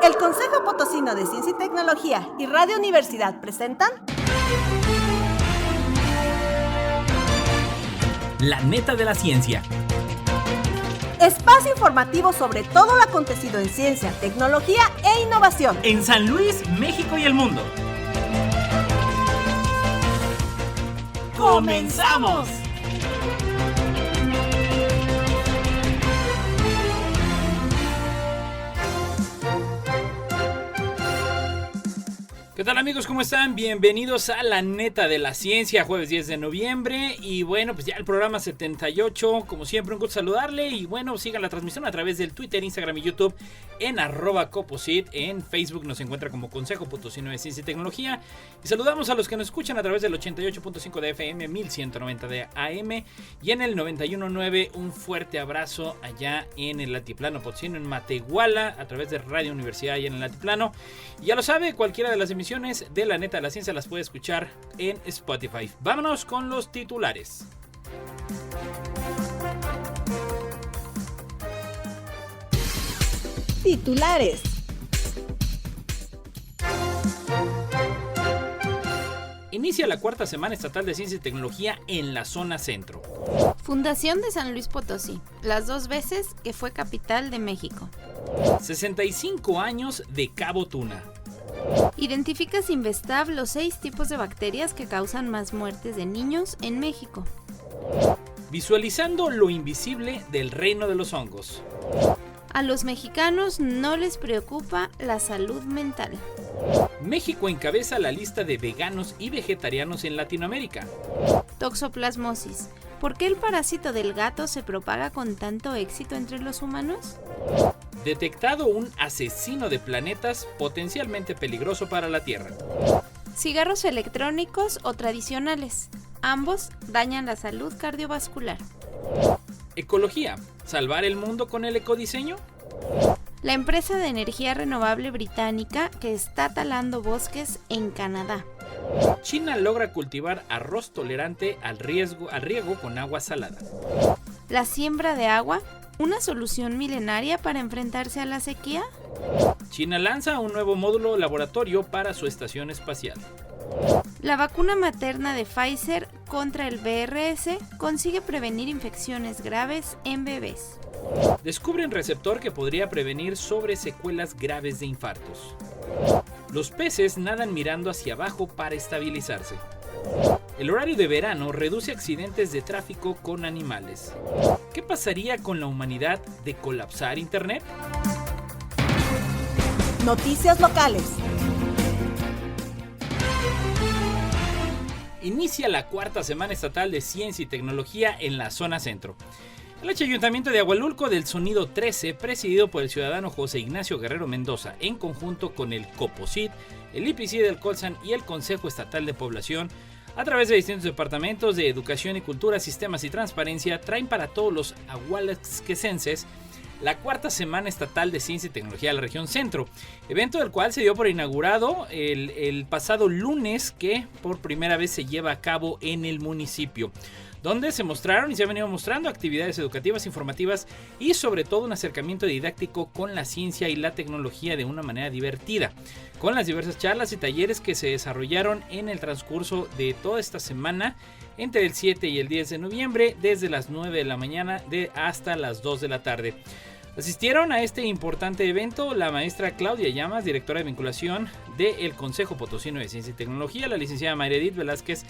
El Consejo Potosino de Ciencia y Tecnología y Radio Universidad presentan La Neta de la Ciencia. Espacio informativo sobre todo lo acontecido en ciencia, tecnología e innovación En San Luis, México y el mundo. ¡Comenzamos! ¿Qué tal, amigos? ¿Cómo están? Bienvenidos a La Neta de la Ciencia, jueves 10 de noviembre. Y bueno, pues ya el programa 78, como siempre, un gusto saludarle. Y bueno, sigan la transmisión a través del Twitter, Instagram y YouTube en @Coposit. En Facebook nos encuentra como Consejo Potosino de Ciencia y Tecnología. Y saludamos a los que nos escuchan a través del 88.5 de FM, 1190 de AM y en el 91.9. Un fuerte abrazo allá en el Altiplano Potosino, en Matehuala, a través de Radio Universidad y en el Altiplano. Y ya lo sabe, cualquiera de las emisiones de La Neta de la Ciencia las puede escuchar en Spotify. Vámonos con los titulares. Titulares. Inicia la cuarta semana estatal de Ciencia y Tecnología en la zona centro. Fundación de San Luis Potosí, las 2 veces que fue capital de México. 65 años de Cabo Tuna. Identifica Sinvestav los 6 tipos de bacterias que causan más muertes de niños en México. Visualizando lo invisible del reino de los hongos. A los mexicanos no les preocupa la salud mental. México encabeza la lista de veganos y vegetarianos en Latinoamérica. Toxoplasmosis. ¿Por qué el parásito del gato se propaga con tanto éxito entre los humanos? Detectado un asesino de planetas potencialmente peligroso para la Tierra. Cigarros electrónicos o tradicionales. Ambos dañan la salud cardiovascular. Ecología. ¿Salvar el mundo con el ecodiseño? La empresa de energía renovable británica que está talando bosques en Canadá. China logra cultivar arroz tolerante al riego con agua salada. La siembra de agua, una solución milenaria para enfrentarse a la sequía. China lanza un nuevo módulo laboratorio para su estación espacial. La vacuna materna de Pfizer contra el VRS consigue prevenir infecciones graves en bebés. Descubren receptor que podría prevenir sobre secuelas graves de infartos. Los peces nadan mirando hacia abajo para estabilizarse. El horario de verano reduce accidentes de tráfico con animales. ¿Qué pasaría con la humanidad de colapsar Internet? Noticias locales. Inicia la cuarta semana estatal de Ciencia y Tecnología en la zona centro. El Ayuntamiento de Agualulco del Sonido 13, presidido por el ciudadano José Ignacio Guerrero Mendoza, en conjunto con el Coposit, el IPC del Colsan y el Consejo Estatal de Población, a través de distintos departamentos de Educación y Cultura, Sistemas y Transparencia, traen para todos los agualulquenses la cuarta semana estatal de Ciencia y Tecnología de la región centro, evento del cual se dio por inaugurado el pasado lunes, que por primera vez se lleva a cabo en el municipio, donde se mostraron y se han venido mostrando actividades educativas, informativas y sobre todo un acercamiento didáctico con la ciencia y la tecnología de una manera divertida, con las diversas charlas y talleres que se desarrollaron en el transcurso de toda esta semana, entre el 7 y el 10 de noviembre, desde las 9 de la mañana hasta las 2 de la tarde. Asistieron a este importante evento la maestra Claudia Llamas, directora de vinculación del Consejo Potosino de Ciencia y Tecnología, la licenciada María Edith Velázquez,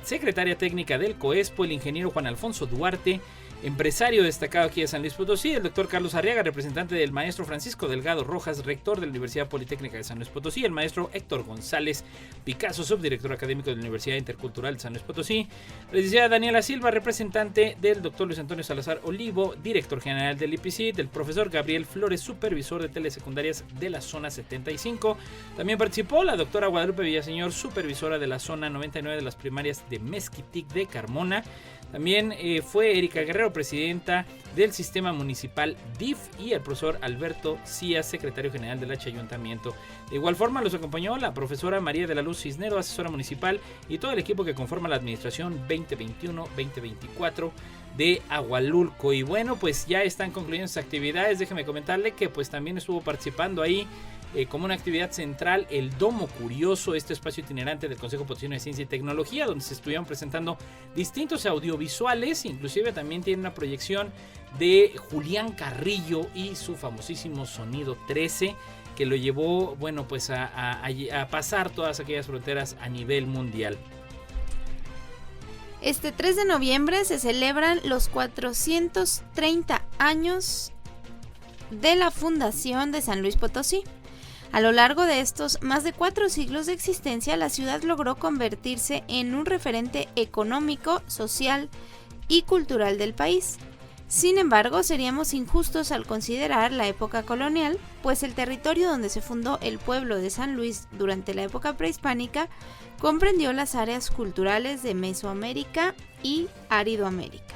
secretaria técnica del COESPO, el ingeniero Juan Alfonso Duarte, empresario destacado aquí de San Luis Potosí, el doctor Carlos Arriaga, representante del maestro Francisco Delgado Rojas, rector de la Universidad Politécnica de San Luis Potosí, el maestro Héctor González Picasso, subdirector académico de la Universidad Intercultural de San Luis Potosí, la licenciada Daniela Silva, representante del doctor Luis Antonio Salazar Olivo, director general del IPC, del profesor Gabriel Flores, supervisor de telesecundarias de la zona 75. También participó la doctora Guadalupe Villaseñor, supervisora de la zona 99 de las primarias de Mezquitic de Carmona. También fue Erika Guerrero, presidenta del sistema municipal DIF, y el profesor Alberto Cías, secretario general del Ayuntamiento. De igual forma los acompañó la profesora María de la Luz Cisnero, asesora municipal, y todo el equipo que conforma la administración 2021-2024 de Agualulco. Y bueno, pues ya están concluyendo sus actividades. Déjeme comentarle que pues también estuvo participando ahí como una actividad central el Domo Curioso, este espacio itinerante del Consejo Potosino de Ciencia y Tecnología, donde se estuvieron presentando distintos audiovisuales. Inclusive también tiene una proyección de Julián Carrillo y su famosísimo Sonido 13, que lo llevó, bueno, pues a pasar todas aquellas fronteras a nivel mundial. Este 3 de noviembre se celebran los 430 años de la fundación de San Luis Potosí. A lo largo de estos más de 4 siglos de existencia, la ciudad logró convertirse en un referente económico, social y cultural del país. Sin embargo, seríamos injustos al considerar la época colonial, pues el territorio donde se fundó el pueblo de San Luis durante la época prehispánica comprendió las áreas culturales de Mesoamérica y Aridoamérica.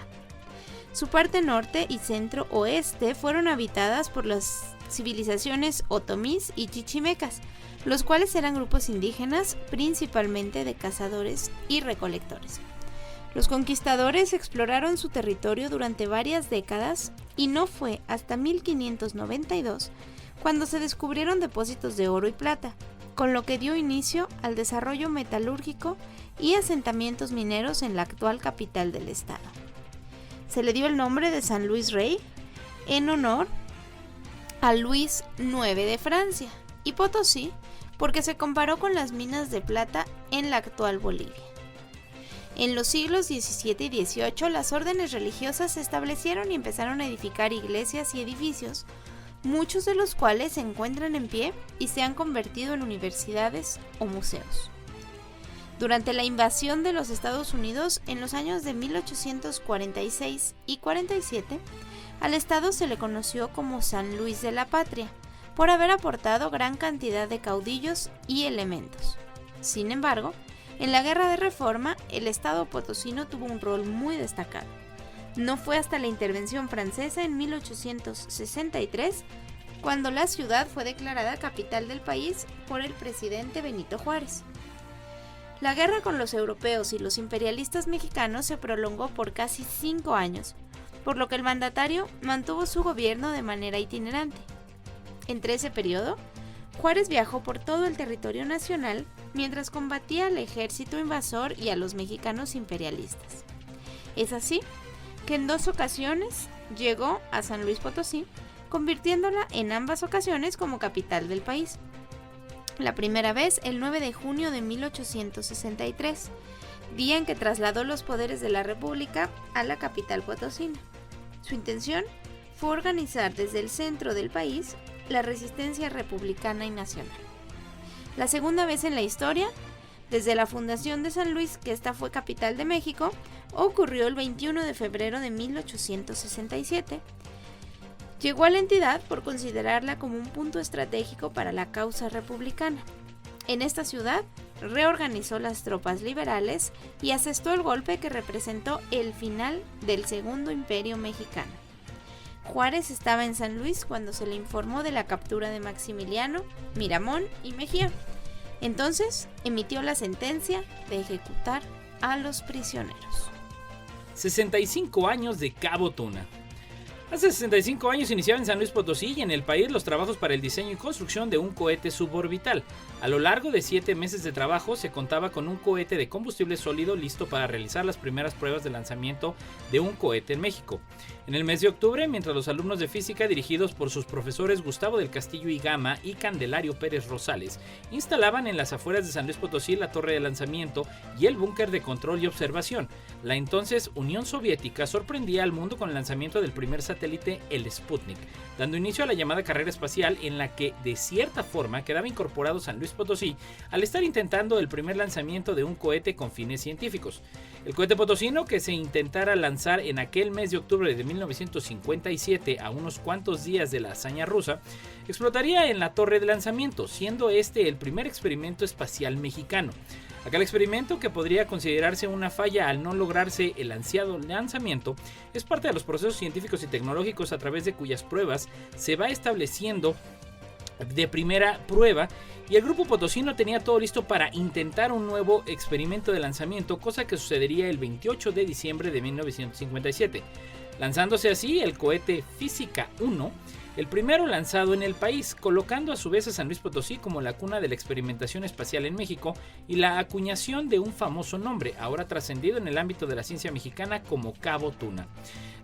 Su parte norte y centro-oeste fueron habitadas por las civilizaciones otomís y chichimecas, los cuales eran grupos indígenas principalmente de cazadores y recolectores. Los conquistadores exploraron su territorio durante varias décadas y no fue hasta 1592 cuando se descubrieron depósitos de oro y plata, con lo que dio inicio al desarrollo metalúrgico y asentamientos mineros en la actual capital del estado. Se le dio el nombre de San Luis Rey en honor a Luis IX de Francia, y Potosí porque se comparó con las minas de plata en la actual Bolivia. En los siglos XVII y XVIII, las órdenes religiosas se establecieron y empezaron a edificar iglesias y edificios, muchos de los cuales se encuentran en pie y se han convertido en universidades o museos. Durante la invasión de los Estados Unidos en los años de 1846 y 47, al estado se le conoció como San Luis de la Patria, por haber aportado gran cantidad de caudillos y elementos. Sin embargo, en la Guerra de Reforma, el estado potosino tuvo un rol muy destacado. No fue hasta la intervención francesa en 1863 cuando la ciudad fue declarada capital del país por el presidente Benito Juárez. La guerra con los europeos y los imperialistas mexicanos se prolongó por casi 5 años, por lo que el mandatario mantuvo su gobierno de manera itinerante. Entre ese periodo, Juárez viajó por todo el territorio nacional mientras combatía al ejército invasor y a los mexicanos imperialistas. Es así que en 2 ocasiones llegó a San Luis Potosí, convirtiéndola en ambas ocasiones como capital del país. La primera vez el 9 de junio de 1863, día en que trasladó los poderes de la República a la capital potosina. Su intención fue organizar desde el centro del país la resistencia republicana y nacional. La segunda vez en la historia, desde la fundación de San Luis, que esta fue capital de México, ocurrió el 21 de febrero de 1867. Llegó a la entidad por considerarla como un punto estratégico para la causa republicana. En esta ciudad, reorganizó las tropas liberales y asestó el golpe que representó el final del Segundo Imperio Mexicano. Juárez estaba en San Luis cuando se le informó de la captura de Maximiliano, Miramón y Mejía. Entonces, emitió la sentencia de ejecutar a los prisioneros. 65 años de Cabo Tuna. Hace 65 años iniciaba en San Luis Potosí y en el país los trabajos para el diseño y construcción de un cohete suborbital. A lo largo de 7 meses de trabajo se contaba con un cohete de combustible sólido listo para realizar las primeras pruebas de lanzamiento de un cohete en México. En el mes de octubre, mientras los alumnos de física dirigidos por sus profesores Gustavo del Castillo y Gama y Candelario Pérez Rosales instalaban en las afueras de San Luis Potosí la torre de lanzamiento y el búnker de control y observación, la entonces Unión Soviética sorprendía al mundo con el lanzamiento del primer satélite, el Sputnik, dando inicio a la llamada carrera espacial en la que de cierta forma quedaba incorporado San Luis Potosí al estar intentando el primer lanzamiento de un cohete con fines científicos. El cohete potosino, que se intentara lanzar en aquel mes de octubre de 1957, a unos cuantos días de la hazaña rusa, explotaría en la torre de lanzamiento, siendo este el primer experimento espacial mexicano. Aquel experimento, que podría considerarse una falla al no lograrse el ansiado lanzamiento, es parte de los procesos científicos y tecnológicos a través de cuyas pruebas se va estableciendo de primera prueba, y el grupo potosino tenía todo listo para intentar un nuevo experimento de lanzamiento, cosa que sucedería el 28 de diciembre de 1957. Lanzándose así el cohete Física 1, el primero lanzado en el país, colocando a su vez a San Luis Potosí como la cuna de la experimentación espacial en México y la acuñación de un famoso nombre, ahora trascendido en el ámbito de la ciencia mexicana como Cabo Tuna.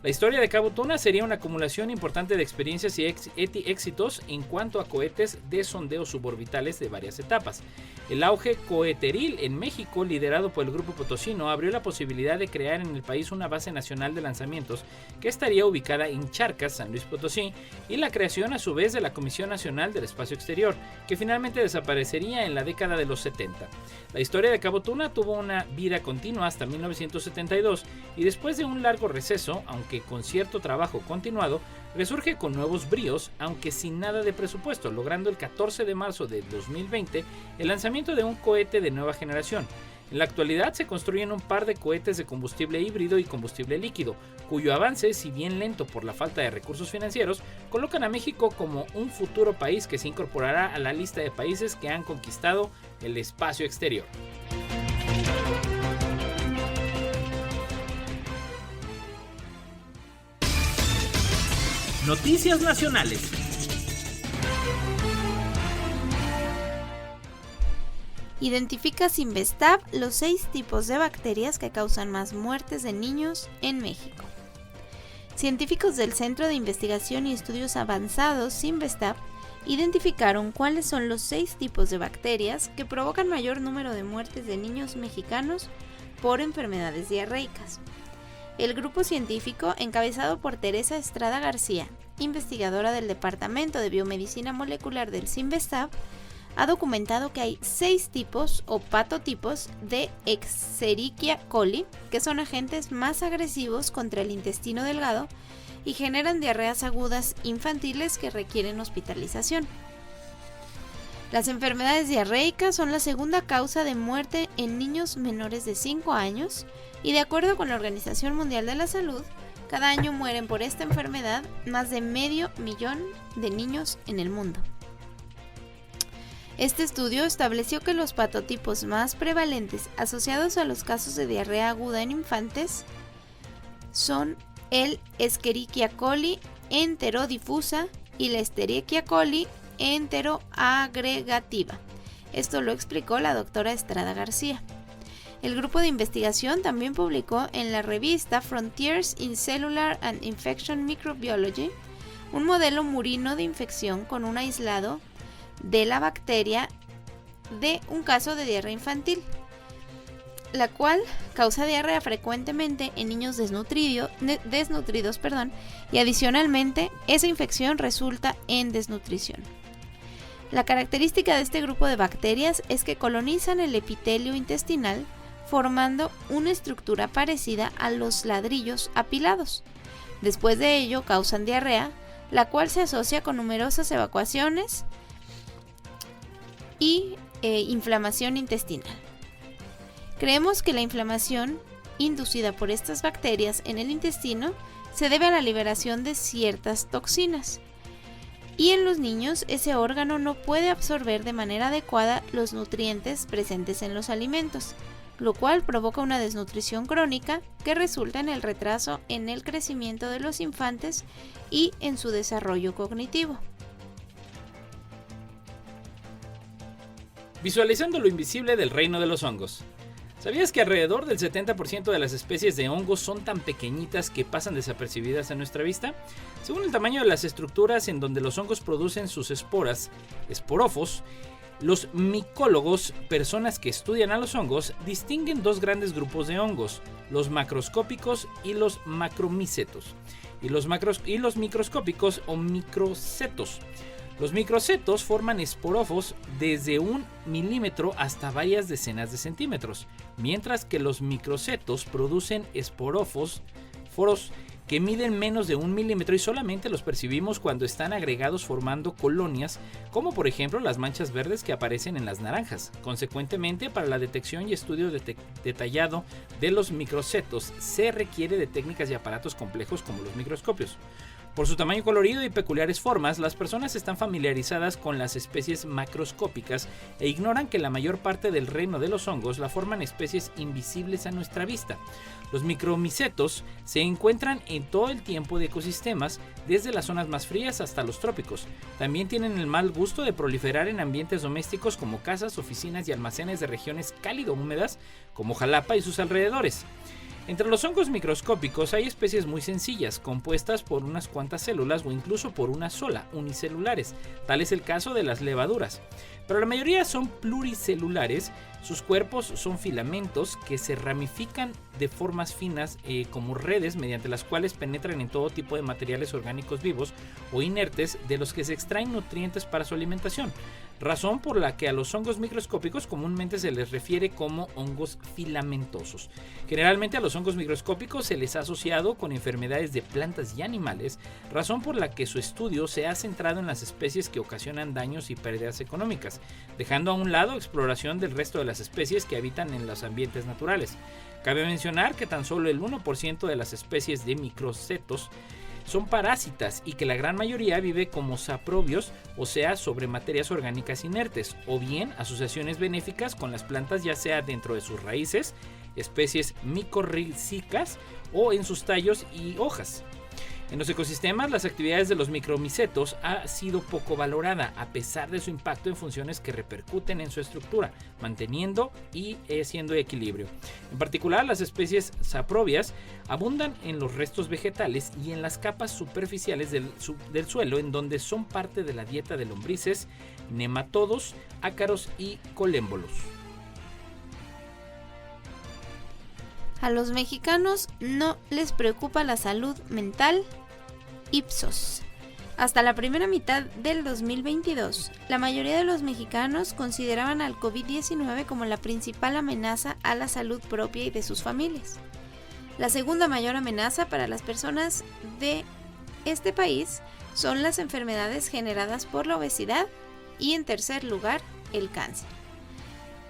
La historia de Cabo Tuna sería una acumulación importante de experiencias y éxitos en cuanto a cohetes de sondeo suborbitales de varias etapas. El auge coheteril en México, liderado por el Grupo Potosino, abrió la posibilidad de crear en el país una base nacional de lanzamientos que estaría ubicada en Charcas, San Luis Potosí, y la creación a su vez de la Comisión Nacional del Espacio Exterior, que finalmente desaparecería en la década de los 70. La historia de Cabo Tuna tuvo una vida continua hasta 1972 y después de un largo receso, aunque con cierto trabajo continuado, resurge con nuevos bríos, aunque sin nada de presupuesto, logrando el 14 de marzo de 2020 el lanzamiento de un cohete de nueva generación. En la actualidad se construyen un par de cohetes de combustible híbrido y combustible líquido, cuyo avance, si bien lento por la falta de recursos financieros, colocan a México como un futuro país que se incorporará a la lista de países que han conquistado el espacio exterior. Noticias nacionales. Identifica Cinvestav los 6 tipos de bacterias que causan más muertes de niños en México. Científicos del Centro de Investigación y Estudios Avanzados Cinvestav identificaron cuáles son los 6 tipos de bacterias que provocan mayor número de muertes de niños mexicanos por enfermedades diarreicas. El grupo científico, encabezado por Teresa Estrada García, investigadora del Departamento de Biomedicina Molecular del Cinvestav, ha documentado que hay 6 tipos o patotipos de Escherichia coli, que son agentes más agresivos contra el intestino delgado y generan diarreas agudas infantiles que requieren hospitalización. Las enfermedades diarreicas son la segunda causa de muerte en niños menores de 5 años y, de acuerdo con la Organización Mundial de la Salud, cada año mueren por esta enfermedad más de 500,000 de niños en el mundo. Este estudio estableció que los patotipos más prevalentes asociados a los casos de diarrea aguda en infantes son el Escherichia coli enterodifusa y la Escherichia coli enteroagregativa. Esto lo explicó la doctora Estrada García. El grupo de investigación también publicó en la revista Frontiers in Cellular and Infection Microbiology un modelo murino de infección con un aislado de la bacteria de un caso de diarrea infantil, la cual causa diarrea frecuentemente en niños desnutridos, y adicionalmente esa infección resulta en desnutrición. La característica de este grupo de bacterias es que colonizan el epitelio intestinal formando una estructura parecida a los ladrillos apilados. Después de ello causan diarrea, la cual se asocia con numerosas evacuaciones y inflamación intestinal. Creemos que la inflamación inducida por estas bacterias en el intestino se debe a la liberación de ciertas toxinas, y en los niños ese órgano no puede absorber de manera adecuada los nutrientes presentes en los alimentos, lo cual provoca una desnutrición crónica que resulta en el retraso en el crecimiento de los infantes y en su desarrollo cognitivo. Visualizando lo invisible del reino de los hongos. ¿Sabías que alrededor del 70% de las especies de hongos son tan pequeñitas que pasan desapercibidas a nuestra vista? Según el tamaño de las estructuras en donde los hongos producen sus esporas, esporófos, los micólogos, personas que estudian a los hongos, distinguen 2 grandes grupos de hongos, los macroscópicos y los macromicetos, y los microscópicos o microcetos. Los microcetos forman esporófos desde 1 milímetro hasta varias decenas de centímetros, mientras que los microcetos producen esporóforos que miden menos de 1 milímetro y solamente los percibimos cuando están agregados formando colonias, como por ejemplo las manchas verdes que aparecen en las naranjas. Consecuentemente, para la detección y estudio detallado de los microcetos se requiere de técnicas y aparatos complejos como los microscopios. Por su tamaño colorido y peculiares formas, las personas están familiarizadas con las especies macroscópicas e ignoran que la mayor parte del reino de los hongos la forman especies invisibles a nuestra vista. Los micromicetos se encuentran en todo el tiempo de ecosistemas, desde las zonas más frías hasta los trópicos. También tienen el mal gusto de proliferar en ambientes domésticos como casas, oficinas y almacenes de regiones cálido-húmedas como Jalapa y sus alrededores. Entre los hongos microscópicos hay especies muy sencillas, compuestas por unas cuantas células o incluso por una sola, unicelulares. Tal es el caso de las levaduras. Pero la mayoría son pluricelulares. Sus cuerpos son filamentos que se ramifican de formas finas como redes, mediante las cuales penetran en todo tipo de materiales orgánicos vivos o inertes de los que se extraen nutrientes para su alimentación, razón por la que a los hongos microscópicos comúnmente se les refiere como hongos filamentosos. Generalmente a los hongos microscópicos se les ha asociado con enfermedades de plantas y animales, razón por la que su estudio se ha centrado en las especies que ocasionan daños y pérdidas económicas, dejando a un lado exploración del resto de las especies que habitan en los ambientes naturales. Cabe mencionar que tan solo el 1% de las especies de microcetos son parásitas y que la gran mayoría vive como saprobios, o sea, sobre materias orgánicas inertes, o bien asociaciones benéficas con las plantas, ya sea dentro de sus raíces, especies micorrízicas o en sus tallos y hojas. En los ecosistemas, las actividades de los micromicetos ha sido poco valorada, a pesar de su impacto en funciones que repercuten en su estructura, manteniendo y haciendo equilibrio. En particular, las especies saprobias abundan en los restos vegetales y en las capas superficiales del suelo, en donde son parte de la dieta de lombrices, nematodos, ácaros y colémbolos. A los mexicanos no les preocupa la salud mental. Ipsos. Hasta la primera mitad del 2022, la mayoría de los mexicanos consideraban al COVID-19 como la principal amenaza a la salud propia y de sus familias. La segunda mayor amenaza para las personas de este país son las enfermedades generadas por la obesidad y, en tercer lugar, el cáncer.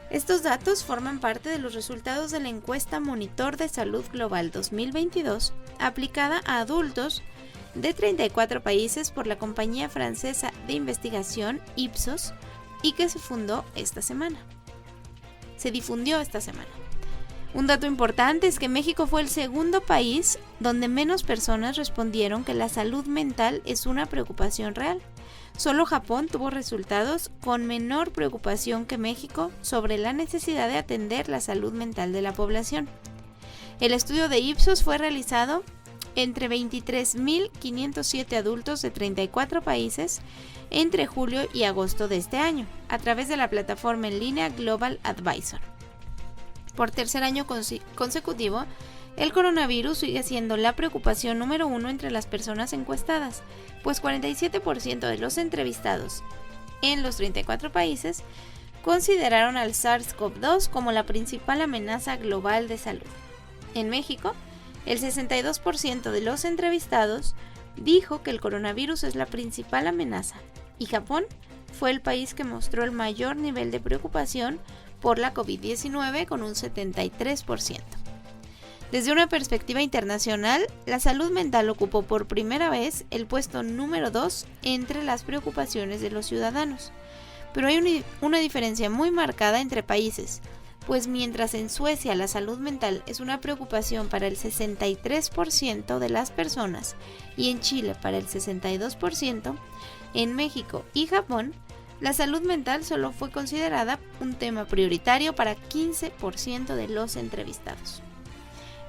Estos datos forman parte de los resultados de la encuesta Monitor de Salud Global 2022, aplicada a adultos de 34 países por la compañía francesa de investigación Ipsos y que se difundió esta semana. Un dato importante es que México fue el segundo país donde menos personas respondieron que la salud mental es una preocupación real. Solo Japón tuvo resultados con menor preocupación que México sobre la necesidad de atender la salud mental de la población. El estudio de Ipsos fue realizado entre 23.507 adultos de 34 países entre julio y agosto de este año, a través de la plataforma en línea Global Advisor. Por tercer año consecutivo, el coronavirus sigue siendo la preocupación número 1 entre las personas encuestadas, pues 47% de los entrevistados en los 34 países consideraron al SARS-CoV-2 como la principal amenaza global de salud. En México, el 62% de los entrevistados dijo que el coronavirus es la principal amenaza, y Japón fue el país que mostró el mayor nivel de preocupación por la COVID-19 con un 73%. Desde una perspectiva internacional, la salud mental ocupó por primera vez el puesto número 2 entre las preocupaciones de los ciudadanos. Pero hay una diferencia muy marcada entre países, pues mientras en Suecia la salud mental es una preocupación para el 63% de las personas y en Chile para el 62%, en México y Japón, la salud mental solo fue considerada un tema prioritario para 15% de los entrevistados.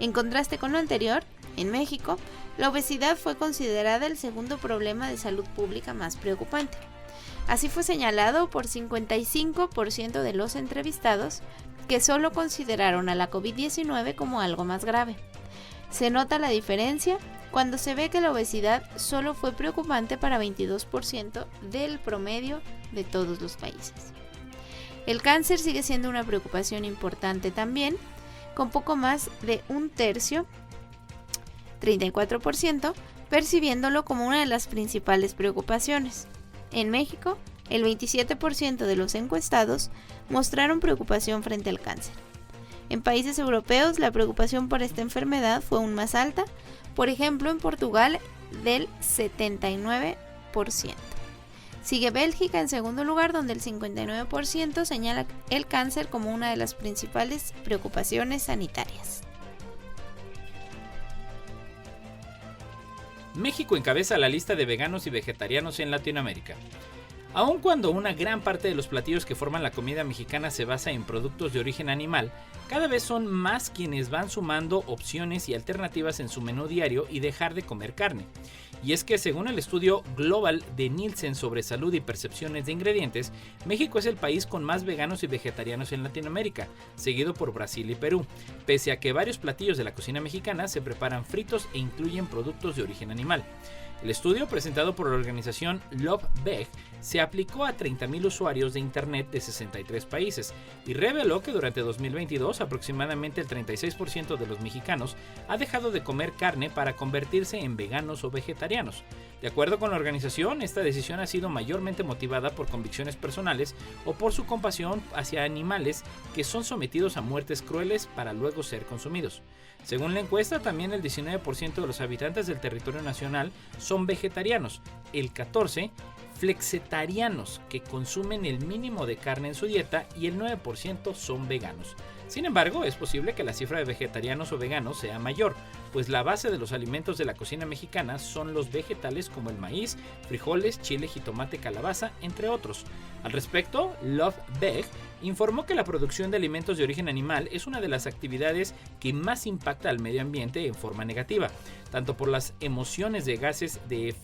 En contraste con lo anterior, en México, la obesidad fue considerada el segundo problema de salud pública más preocupante. Así fue señalado por 55% de los entrevistados, que solo consideraron a la COVID-19 como algo más grave. Se nota la diferencia cuando se ve que la obesidad solo fue preocupante para 22% del promedio de todos los países. El cáncer sigue siendo una preocupación importante también, con poco más de un tercio, 34%, percibiéndolo como una de las principales preocupaciones. En México, el 27% de los encuestados mostraron preocupación frente al cáncer. En países europeos, la preocupación por esta enfermedad fue aún más alta. Por ejemplo, en Portugal, del 79%. Sigue Bélgica en segundo lugar, donde el 59% señala el cáncer como una de las principales preocupaciones sanitarias. México encabeza la lista de veganos y vegetarianos en Latinoamérica. Aun cuando una gran parte de los platillos que forman la comida mexicana se basa en productos de origen animal, cada vez son más quienes van sumando opciones y alternativas en su menú diario y dejar de comer carne. Y es que según el estudio global de Nielsen sobre salud y percepciones de ingredientes, México es el país con más veganos y vegetarianos en Latinoamérica, seguido por Brasil y Perú, pese a que varios platillos de la cocina mexicana se preparan fritos e incluyen productos de origen animal. El estudio, presentado por la organización Love Veg, se aplicó a 30,000 usuarios de Internet de 63 países y reveló que durante 2022 aproximadamente el 36% de los mexicanos ha dejado de comer carne para convertirse en veganos o vegetarianos. De acuerdo con la organización, esta decisión ha sido mayormente motivada por convicciones personales o por su compasión hacia animales que son sometidos a muertes crueles para luego ser consumidos. Según la encuesta, también el 19% de los habitantes del territorio nacional son vegetarianos, el 14% flexitarianos, que consumen el mínimo de carne en su dieta, y el 9% son veganos. Sin embargo, es posible que la cifra de vegetarianos o veganos sea mayor, pues la base de los alimentos de la cocina mexicana son los vegetales como el maíz, frijoles, chile, jitomate, calabaza, entre otros. Al respecto, Love Veg informó que la producción de alimentos de origen animal es una de las actividades que más impacta al medio ambiente en forma negativa, tanto por las emisiones de gases de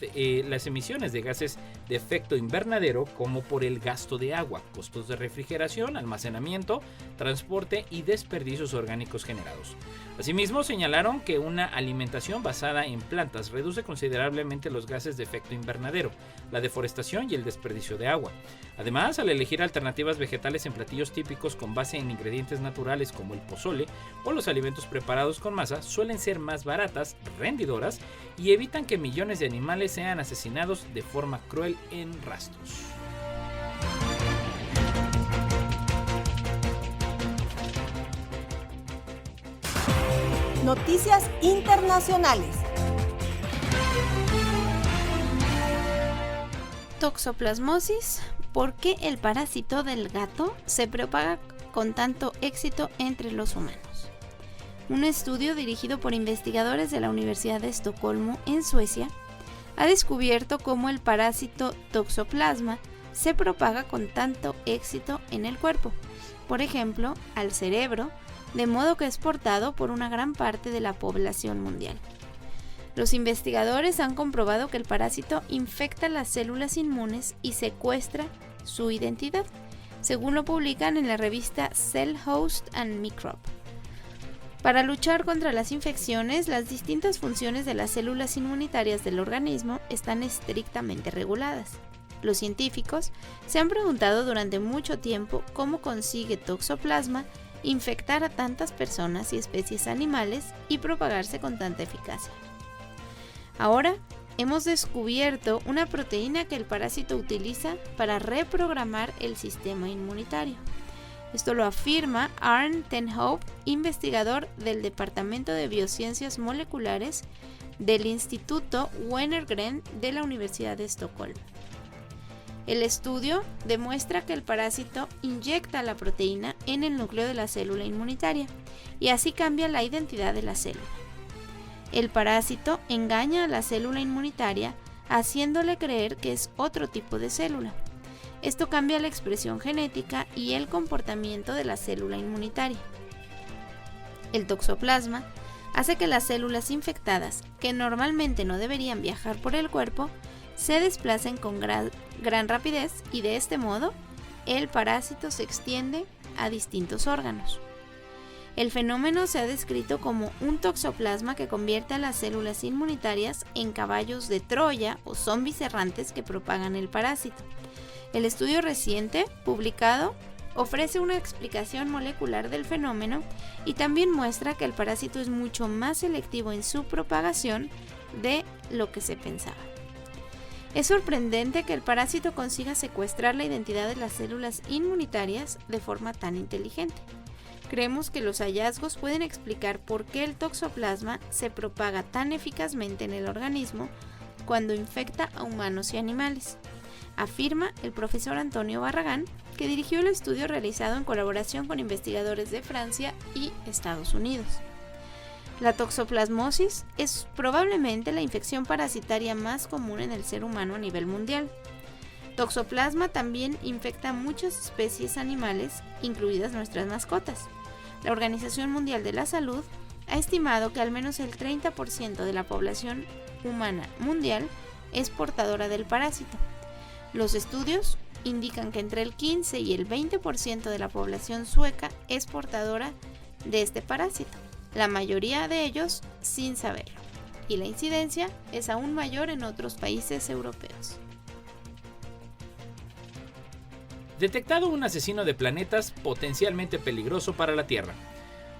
efecto invernadero como por el gasto de agua, costos de refrigeración, almacenamiento, transporte y desperdicios orgánicos generados. Asimismo, señalaron que una alimentación basada en plantas reduce considerablemente los gases de efecto invernadero, la deforestación y el desperdicio de agua. Además, al elegir alternativas vegetales en platillos típicos con base en ingredientes naturales como el pozole o los alimentos preparados con masa, suelen ser más baratas, rendidoras y evitan que millones de animales sean asesinados de forma cruel en rastros. Noticias internacionales. Toxoplasmosis. ¿Por qué el parásito del gato se propaga con tanto éxito entre los humanos? Un estudio dirigido por investigadores de la Universidad de Estocolmo, en Suecia, ha descubierto cómo el parásito Toxoplasma se propaga con tanto éxito en el cuerpo, por ejemplo, al cerebro, de modo que es portado por una gran parte de la población mundial. Los investigadores han comprobado que el parásito infecta las células inmunes y secuestra su identidad, según lo publican en la revista Cell Host and Microbe. Para luchar contra las infecciones, las distintas funciones de las células inmunitarias del organismo están estrictamente reguladas. Los científicos se han preguntado durante mucho tiempo cómo consigue Toxoplasma infectar a tantas personas y especies animales y propagarse con tanta eficacia. Ahora hemos descubierto una proteína que el parásito utiliza para reprogramar el sistema inmunitario. Esto lo afirma Arne ten Hoop, investigador del Departamento de Biociencias Moleculares del Instituto Wenner-Gren de la Universidad de Estocolmo. El estudio demuestra que el parásito inyecta la proteína en el núcleo de la célula inmunitaria y así cambia la identidad de la célula. El parásito engaña a la célula inmunitaria haciéndole creer que es otro tipo de célula. Esto cambia la expresión genética y el comportamiento de la célula inmunitaria. El toxoplasma hace que las células infectadas, que normalmente no deberían viajar por el cuerpo, se desplacen con gran rapidez y de este modo el parásito se extiende a distintos órganos. El fenómeno se ha descrito como un toxoplasma que convierte a las células inmunitarias en caballos de Troya o zombies errantes que propagan el parásito. El estudio reciente, publicado, ofrece una explicación molecular del fenómeno y también muestra que el parásito es mucho más selectivo en su propagación de lo que se pensaba. Es sorprendente que el parásito consiga secuestrar la identidad de las células inmunitarias de forma tan inteligente. Creemos que los hallazgos pueden explicar por qué el toxoplasma se propaga tan eficazmente en el organismo cuando infecta a humanos y animales, afirma el profesor Antonio Barragán, que dirigió el estudio realizado en colaboración con investigadores de Francia y Estados Unidos. La toxoplasmosis es probablemente la infección parasitaria más común en el ser humano a nivel mundial. Toxoplasma también infecta a muchas especies animales, incluidas nuestras mascotas. La Organización Mundial de la Salud ha estimado que al menos el 30% de la población humana mundial es portadora del parásito. Los estudios indican que entre el 15 y el 20% de la población sueca es portadora de este parásito, la mayoría de ellos sin saberlo, y la incidencia es aún mayor en otros países europeos. Detectado un asesino de planetas potencialmente peligroso para la Tierra.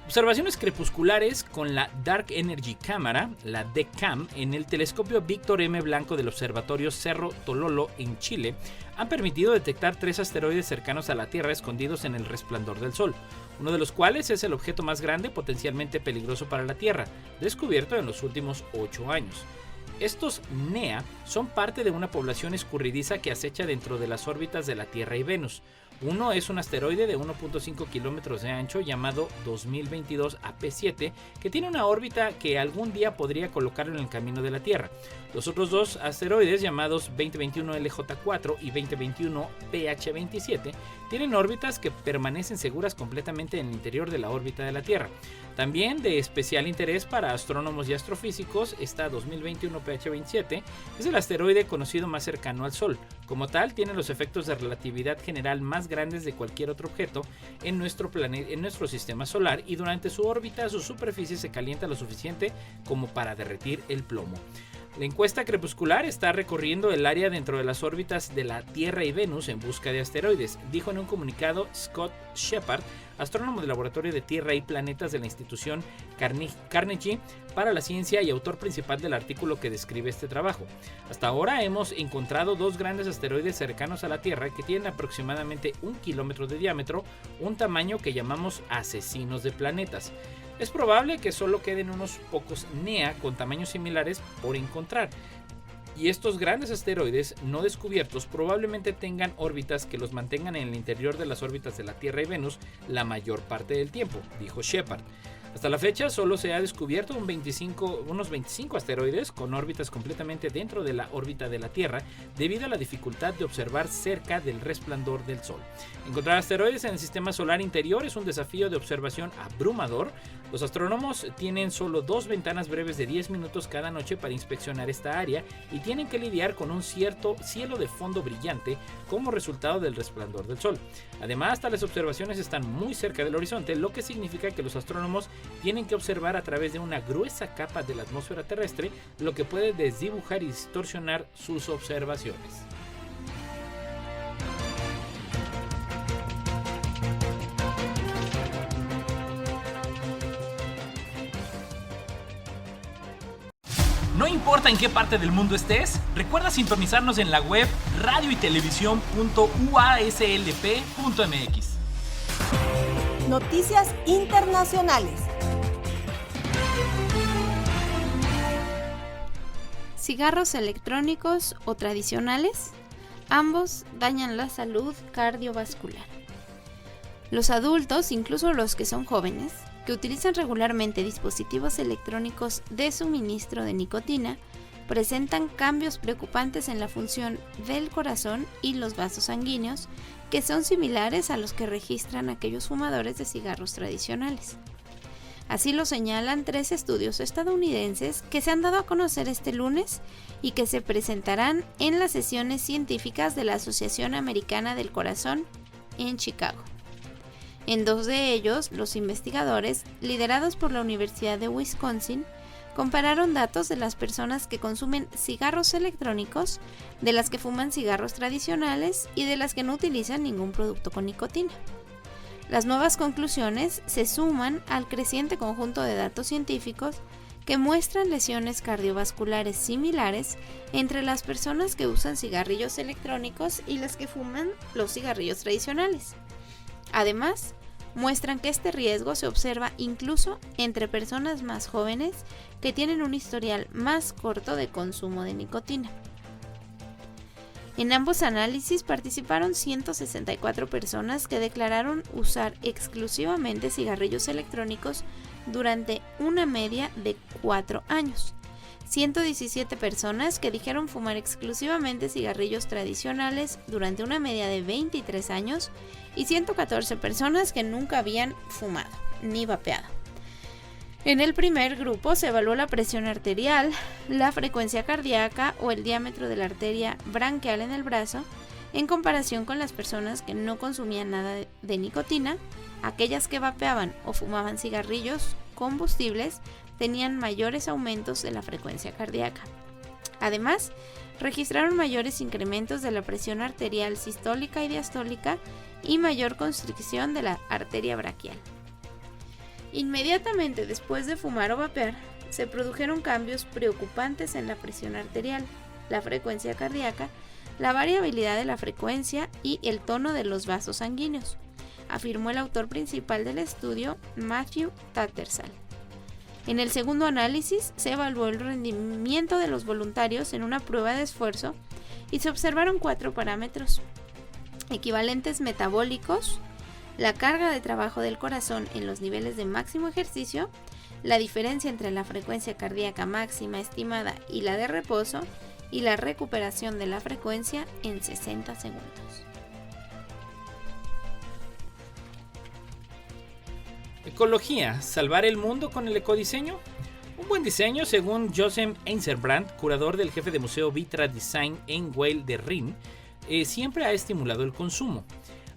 Observaciones crepusculares con la Dark Energy Cámara, la DECAM, en el telescopio Víctor M. Blanco del Observatorio Cerro Tololo en Chile han permitido detectar 3 asteroides cercanos a la Tierra escondidos en el resplandor del Sol, uno de los cuales es el objeto más grande potencialmente peligroso para la Tierra, descubierto en los últimos 8 años. Estos NEA son parte de una población escurridiza que acecha dentro de las órbitas de la Tierra y Venus. Uno es un asteroide de 1.5 kilómetros de ancho llamado 2022 AP7, que tiene una órbita que algún día podría colocarlo en el camino de la Tierra. Los otros 2 asteroides, llamados 2021 LJ4 y 2021 PH27, tienen órbitas que permanecen seguras completamente en el interior de la órbita de la Tierra. También de especial interés para astrónomos y astrofísicos, esta 2021 PH27 es el asteroide conocido más cercano al Sol. Como tal, tiene los efectos de relatividad general más grandes de cualquier otro objeto en nuestro sistema solar, y durante su órbita su superficie se calienta lo suficiente como para derretir el plomo. La encuesta crepuscular está recorriendo el área dentro de las órbitas de la Tierra y Venus en busca de asteroides, dijo en un comunicado Scott Shepard, astrónomo del Laboratorio de Tierra y Planetas de la institución Carnegie para la Ciencia y autor principal del artículo que describe este trabajo. Hasta ahora hemos encontrado 2 grandes asteroides cercanos a la Tierra que tienen aproximadamente 1 kilómetro de diámetro, un tamaño que llamamos asesinos de planetas. Es probable que solo queden unos pocos NEA con tamaños similares por encontrar. Y estos grandes asteroides no descubiertos probablemente tengan órbitas que los mantengan en el interior de las órbitas de la Tierra y Venus la mayor parte del tiempo, dijo Shepard. Hasta la fecha solo se ha descubierto unos 25 asteroides con órbitas completamente dentro de la órbita de la Tierra debido a la dificultad de observar cerca del resplandor del Sol. Encontrar asteroides en el sistema solar interior es un desafío de observación abrumador. Los astrónomos tienen solo 2 ventanas breves de 10 minutos cada noche para inspeccionar esta área y tienen que lidiar con un cierto cielo de fondo brillante como resultado del resplandor del Sol. Además, tales observaciones están muy cerca del horizonte, lo que significa que los astrónomos tienen que observar a través de una gruesa capa de la atmósfera terrestre, lo que puede desdibujar y distorsionar sus observaciones. No importa en qué parte del mundo estés, recuerda sintonizarnos en la web radioytelevisión.uaslp.mx. Noticias internacionales. Cigarros electrónicos o tradicionales, ambos dañan la salud cardiovascular. Los adultos, incluso los que son jóvenes, que utilizan regularmente dispositivos electrónicos de suministro de nicotina, presentan cambios preocupantes en la función del corazón y los vasos sanguíneos, que son similares a los que registran aquellos fumadores de cigarros tradicionales. Así lo señalan 3 estudios estadounidenses que se han dado a conocer este lunes y que se presentarán en las sesiones científicas de la Asociación Americana del Corazón en Chicago. En 2 de ellos, los investigadores, liderados por la Universidad de Wisconsin, compararon datos de las personas que consumen cigarros electrónicos, de las que fuman cigarros tradicionales y de las que no utilizan ningún producto con nicotina. Las nuevas conclusiones se suman al creciente conjunto de datos científicos que muestran lesiones cardiovasculares similares entre las personas que usan cigarrillos electrónicos y las que fuman los cigarrillos tradicionales. Además, muestran que este riesgo se observa incluso entre personas más jóvenes que tienen un historial más corto de consumo de nicotina. En ambos análisis participaron 164 personas que declararon usar exclusivamente cigarrillos electrónicos durante una media de 4 años. 117 personas que dijeron fumar exclusivamente cigarrillos tradicionales durante una media de 23 años y 114 personas que nunca habían fumado ni vapeado. En el primer grupo se evaluó la presión arterial, la frecuencia cardíaca o el diámetro de la arteria branquial en el brazo en comparación con las personas que no consumían nada de nicotina. Aquellas que vapeaban o fumaban cigarrillos combustibles tenían mayores aumentos de la frecuencia cardíaca. Además, registraron mayores incrementos de la presión arterial sistólica y diastólica y mayor constricción de la arteria braquial. Inmediatamente después de fumar o vapear, se produjeron cambios preocupantes en la presión arterial, la frecuencia cardíaca, la variabilidad de la frecuencia y el tono de los vasos sanguíneos, afirmó el autor principal del estudio, Matthew Tattersall. En el segundo análisis se evaluó el rendimiento de los voluntarios en una prueba de esfuerzo y se observaron 4 parámetros: equivalentes metabólicos, la carga de trabajo del corazón en los niveles de máximo ejercicio, la diferencia entre la frecuencia cardíaca máxima estimada y la de reposo, y la recuperación de la frecuencia en 60 segundos. Ecología, ¿salvar el mundo con el ecodiseño? Un buen diseño, según Joseph Einzelbrand, curador del jefe de museo Vitra Design en Weil de Rhin, siempre ha estimulado el consumo.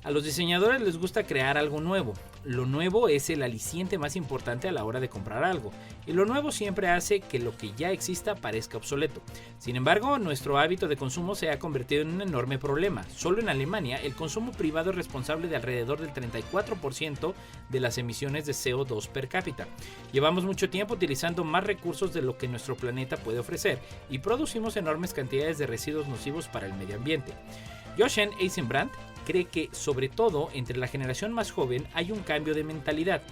A los diseñadores les gusta crear algo nuevo. Lo nuevo es el aliciente más importante a la hora de comprar algo, y lo nuevo siempre hace que lo que ya exista parezca obsoleto. Sin embargo, nuestro hábito de consumo se ha convertido en un enorme problema. Solo en Alemania, el consumo privado es responsable de alrededor del 34% de las emisiones de CO2 per cápita. Llevamos mucho tiempo utilizando más recursos de lo que nuestro planeta puede ofrecer, y producimos enormes cantidades de residuos nocivos para el medio ambiente. Joseph Eisenbrand cree que, sobre todo entre la generación más joven, hay un cambio de mentalidad.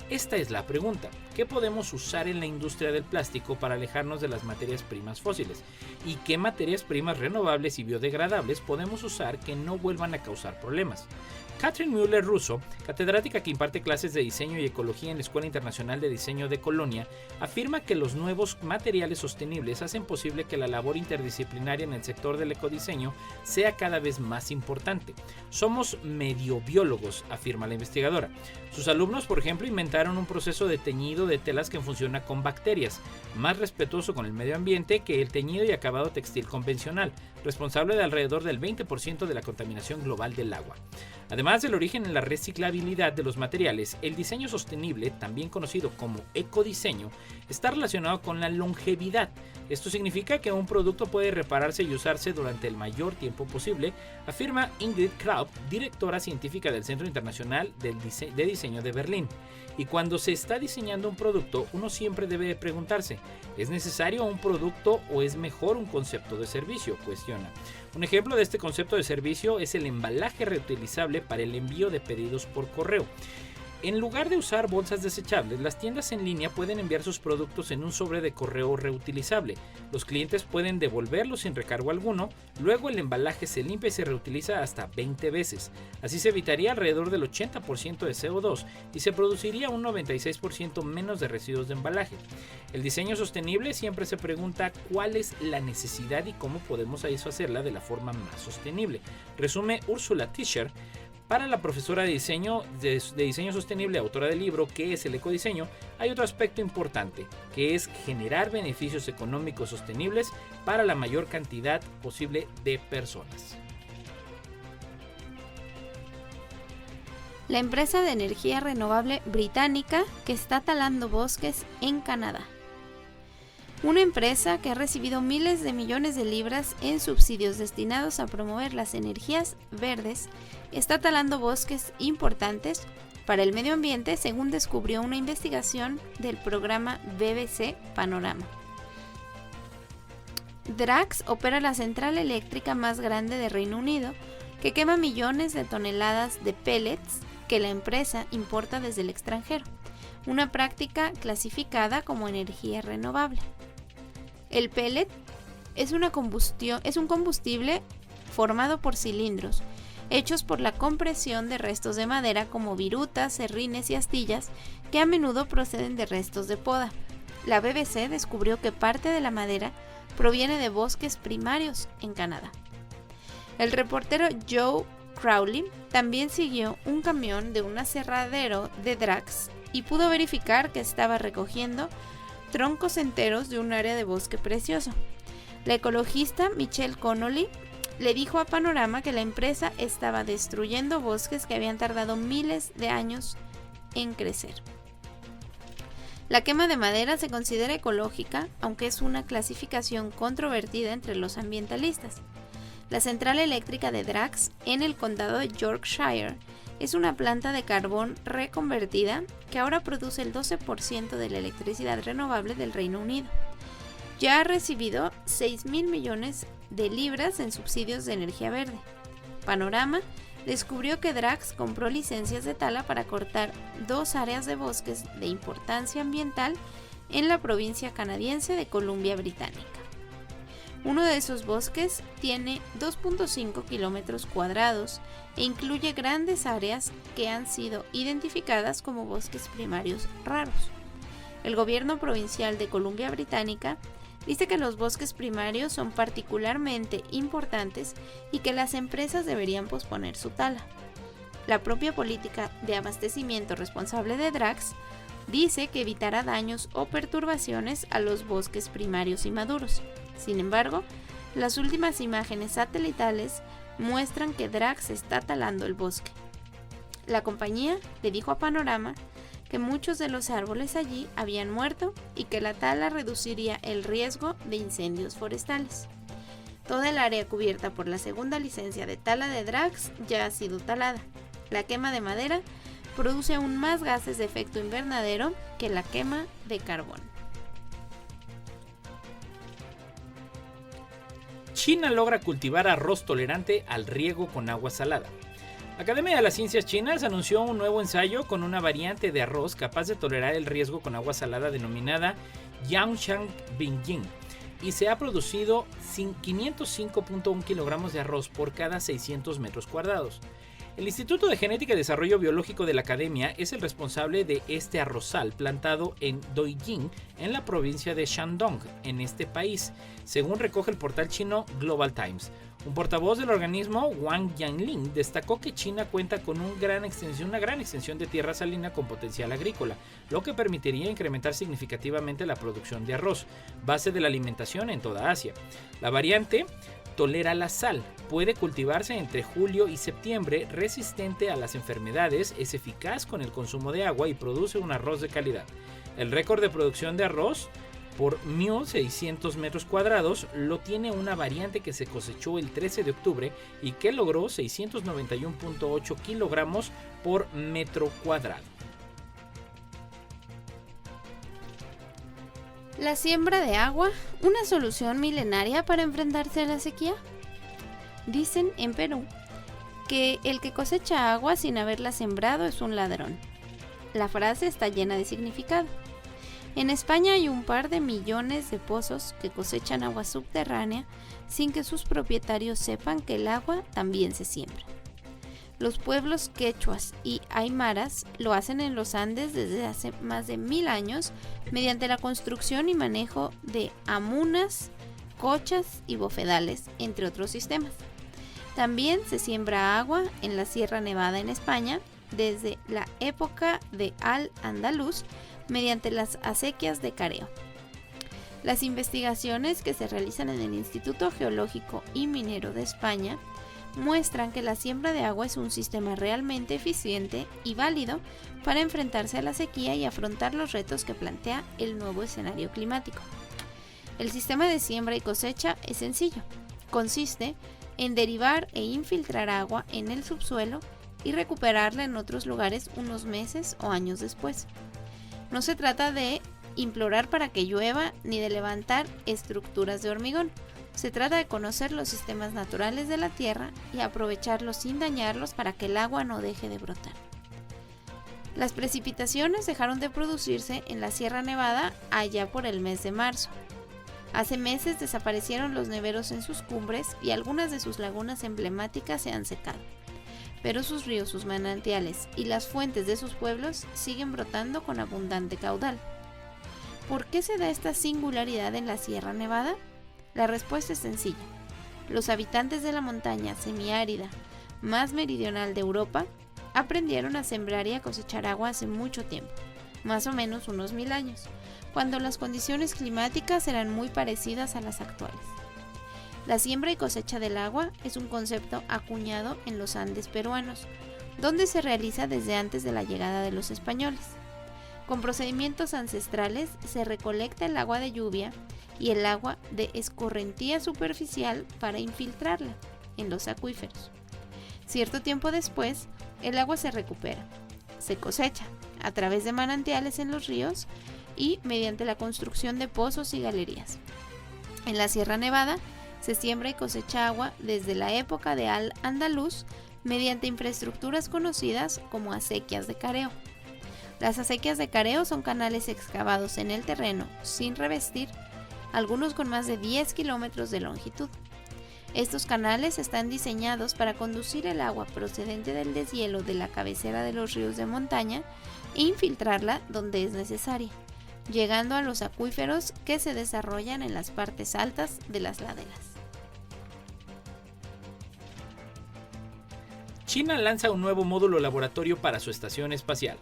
Esta es la pregunta: ¿qué podemos usar en la industria del plástico para alejarnos de las materias primas fósiles? ¿Y qué materias primas renovables y biodegradables podemos usar que no vuelvan a causar problemas? Catherine Müller Russo, catedrática que imparte clases de diseño y ecología en la Escuela Internacional de Diseño de Colonia, afirma que los nuevos materiales sostenibles hacen posible que la labor interdisciplinaria en el sector del ecodiseño sea cada vez más importante. Somos mediobiólogos, afirma la investigadora. Sus alumnos, por ejemplo, inventaron un proceso de teñido de telas que funciona con bacterias, más respetuoso con el medio ambiente que el teñido y acabado textil convencional, responsable de alrededor del 20% de la contaminación global del agua. Además del origen en la reciclabilidad de los materiales, el diseño sostenible, también conocido como ecodiseño, está relacionado con la longevidad. Esto significa que un producto puede repararse y usarse durante el mayor tiempo posible, afirma Ingrid Kraup, directora científica del Centro Internacional de Diseño de Berlín. Y cuando se está diseñando un producto, uno siempre debe preguntarse: ¿es necesario un producto o es mejor un concepto de servicio?, cuestiona. Un ejemplo de este concepto de servicio es el embalaje reutilizable para el envío de pedidos por correo. En lugar de usar bolsas desechables, las tiendas en línea pueden enviar sus productos en un sobre de correo reutilizable. Los clientes pueden devolverlo sin recargo alguno, luego el embalaje se limpia y se reutiliza hasta 20 veces. Así se evitaría alrededor del 80% de CO2 y se produciría un 96% menos de residuos de embalaje. El diseño sostenible siempre se pregunta cuál es la necesidad y cómo podemos satisfacerla de la forma más sostenible, resume Ursula Tischer. Para la profesora de diseño sostenible, autora del libro ¿Qué es el ecodiseño?, hay otro aspecto importante, que es generar beneficios económicos sostenibles para la mayor cantidad posible de personas. La empresa de energía renovable británica que está talando bosques en Canadá. Una empresa que ha recibido miles de millones de libras en subsidios destinados a promover las energías verdes está talando bosques importantes para el medio ambiente, según descubrió una investigación del programa BBC Panorama. Drax opera la central eléctrica más grande de Reino Unido, que quema millones de toneladas de pellets que la empresa importa desde el extranjero, una práctica clasificada como energía renovable. El pellet es un combustible formado por cilindros, hechos por la compresión de restos de madera como virutas, serrines y astillas, que a menudo proceden de restos de poda. La BBC descubrió que parte de la madera proviene de bosques primarios en Canadá. El reportero Joe Crowley también siguió un camión de un aserradero de Drax y pudo verificar que estaba recogiendo troncos enteros de un área de bosque precioso. La ecologista Michelle Connolly le dijo a Panorama que la empresa estaba destruyendo bosques que habían tardado miles de años en crecer. La quema de madera se considera ecológica, aunque es una clasificación controvertida entre los ambientalistas. La central eléctrica de Drax, en el condado de Yorkshire, es una planta de carbón reconvertida que ahora produce el 12% de la electricidad renovable del Reino Unido. Ya ha recibido 6.000 millones de libras en subsidios de energía verde. Panorama descubrió que Drax compró licencias de tala para cortar 2 áreas de bosques de importancia ambiental en la provincia canadiense de Columbia Británica. Uno de esos bosques tiene 2.5 kilómetros cuadrados e incluye grandes áreas que han sido identificadas como bosques primarios raros. El gobierno provincial de Columbia Británica dice que los bosques primarios son particularmente importantes y que las empresas deberían posponer su tala. La propia política de abastecimiento responsable de Drax dice que evitará daños o perturbaciones a los bosques primarios y maduros. Sin embargo, las últimas imágenes satelitales muestran que Drax está talando el bosque. La compañía le dijo a Panorama que muchos de los árboles allí habían muerto y que la tala reduciría el riesgo de incendios forestales. Toda el área cubierta por la segunda licencia de tala de Drax ya ha sido talada. La quema de madera produce aún más gases de efecto invernadero que la quema de carbón. China logra cultivar arroz tolerante al riego con agua salada. La Academia de las Ciencias Chinas anunció un nuevo ensayo con una variante de arroz capaz de tolerar el riesgo con agua salada denominada Yangshan Bingjing, y se ha producido 505.1 kilogramos de arroz por cada 600 metros cuadrados. El Instituto de Genética y Desarrollo Biológico de la Academia es el responsable de este arrozal plantado en Doiying, en la provincia de Shandong, en este país, según recoge el portal chino Global Times. Un portavoz del organismo, Wang Yanling, destacó que China cuenta con una gran extensión de tierra salina con potencial agrícola, lo que permitiría incrementar significativamente la producción de arroz, base de la alimentación en toda Asia. La variante tolera la sal, puede cultivarse entre julio y septiembre, resistente a las enfermedades, es eficaz con el consumo de agua y produce un arroz de calidad. El récord de producción de arroz por 1.600 metros cuadrados lo tiene una variante que se cosechó el 13 de octubre y que logró 691.8 kilogramos por metro cuadrado. La siembra de agua, una solución milenaria para enfrentarse a la sequía. Dicen en Perú que el que cosecha agua sin haberla sembrado es un ladrón. La frase está llena de significado. En España hay un par de millones de pozos que cosechan agua subterránea sin que sus propietarios sepan que el agua también se siembra. Los pueblos quechuas y aymaras lo hacen en los Andes desde hace más de 1000 años mediante la construcción y manejo de amunas, cochas y bofedales, entre otros sistemas. También se siembra agua en la Sierra Nevada en España desde la época de Al-Andalus mediante las acequias de careo. Las investigaciones que se realizan en el Instituto Geológico y Minero de España muestran que la siembra de agua es un sistema realmente eficiente y válido para enfrentarse a la sequía y afrontar los retos que plantea el nuevo escenario climático. El sistema de siembra y cosecha es sencillo. Consiste en derivar e infiltrar agua en el subsuelo y recuperarla en otros lugares unos meses o años después. No se trata de implorar para que llueva ni de levantar estructuras de hormigón. Se trata de conocer los sistemas naturales de la tierra y aprovecharlos sin dañarlos para que el agua no deje de brotar. Las precipitaciones dejaron de producirse en la Sierra Nevada allá por el mes de marzo. Hace meses desaparecieron los neveros en sus cumbres y algunas de sus lagunas emblemáticas se han secado. Pero sus ríos, sus manantiales y las fuentes de sus pueblos siguen brotando con abundante caudal. ¿Por qué se da esta singularidad en la Sierra Nevada? La respuesta es sencilla. Los habitantes de la montaña semiárida más meridional de Europa aprendieron a sembrar y a cosechar agua hace mucho tiempo, más o menos unos 1000 años, cuando las condiciones climáticas eran muy parecidas a las actuales. La siembra y cosecha del agua es un concepto acuñado en los Andes peruanos, donde se realiza desde antes de la llegada de los españoles. Con procedimientos ancestrales se recolecta el agua de lluvia y el agua de escorrentía superficial para infiltrarla en los acuíferos. Cierto tiempo después, el agua se recupera, se cosecha a través de manantiales en los ríos y mediante la construcción de pozos y galerías. En la Sierra Nevada se siembra y cosecha agua desde la época de Al-Andalus mediante infraestructuras conocidas como acequias de careo. Las acequias de careo son canales excavados en el terreno sin revestir, algunos con más de 10 kilómetros de longitud. Estos canales están diseñados para conducir el agua procedente del deshielo de la cabecera de los ríos de montaña e infiltrarla donde es necesaria, llegando a los acuíferos que se desarrollan en las partes altas de las laderas. China lanza un nuevo módulo laboratorio para su estación espacial.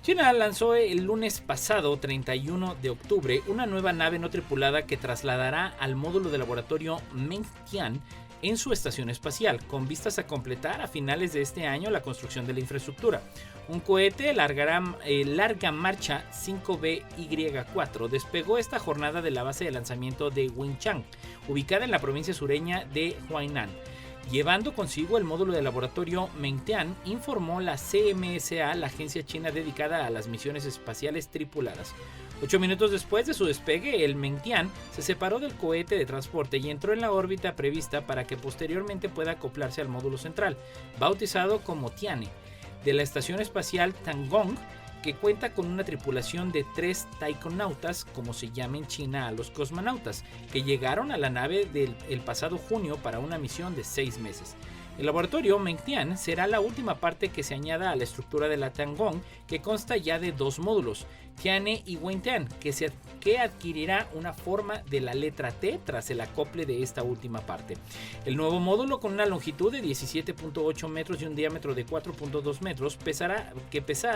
China lanzó el lunes pasado, 31 de octubre, una nueva nave no tripulada que trasladará al módulo de laboratorio Mengtian en su estación espacial, con vistas a completar a finales de este año la construcción de la infraestructura. Un cohete larga marcha 5BY4 despegó esta jornada de la base de lanzamiento de Wenchang, ubicada en la provincia sureña de Huainan, llevando consigo el módulo de laboratorio Mengtian, informó la CMSA, la agencia china dedicada a las misiones espaciales tripuladas. 8 minutos después de su despegue, el Mengtian se separó del cohete de transporte y entró en la órbita prevista para que posteriormente pueda acoplarse al módulo central, bautizado como Tianhe, de la estación espacial Tiangong, que cuenta con una tripulación de 3 taikonautas, como se llama en China a los cosmonautas, que llegaron a la nave el pasado junio para una misión de 6 meses. El laboratorio Mengtian será la última parte que se añada a la estructura de la Tiangong, que consta ya de 2 módulos, Tianhe y Wentian, que adquirirá una forma de la letra T tras el acople de esta última parte. El nuevo módulo, con una longitud de 17.8 metros y un diámetro de 4.2 metros, pesará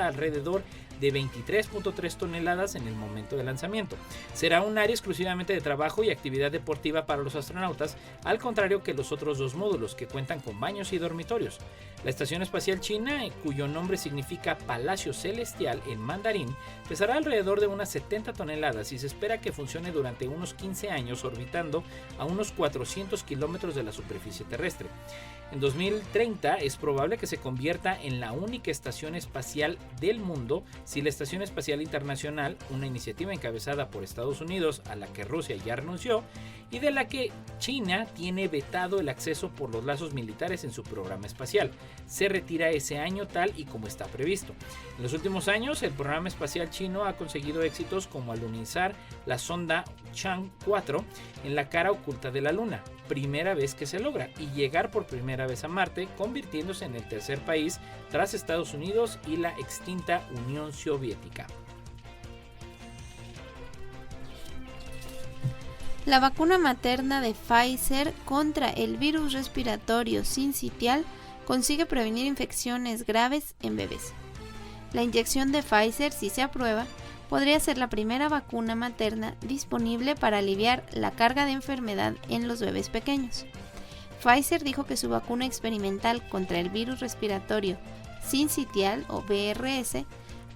alrededor de 23.3 toneladas en el momento de lanzamiento. Será un área exclusivamente de trabajo y actividad deportiva para los astronautas, al contrario que los otros 2 módulos, que cuentan con baños y dormitorios. La Estación Espacial China, cuyo nombre significa Palacio Celestial en mandarín, pesará alrededor de unas 70 toneladas y se espera que funcione durante unos 15 años, orbitando a unos 400 kilómetros de la superficie terrestre. En 2030 es probable que se convierta en la única estación espacial del mundo si la Estación Espacial Internacional, una iniciativa encabezada por Estados Unidos a la que Rusia ya renunció y de la que China tiene vetado el acceso por los lazos militares en su programa espacial, se retira ese año tal y como está previsto. En los últimos años, el programa espacial chino ha conseguido éxitos como alunizar la sonda Chang'e 4 en la cara oculta de la Luna, primera vez que se logra, y llegar por primera vez a Marte, convirtiéndose en el tercer país tras Estados Unidos y la extinta Unión Soviética. La vacuna materna de Pfizer contra el virus respiratorio sincitial consigue prevenir infecciones graves en bebés. La inyección de Pfizer, si se aprueba, podría ser la primera vacuna materna disponible para aliviar la carga de enfermedad en los bebés pequeños. Pfizer dijo que su vacuna experimental contra el virus respiratorio sincitial o VRS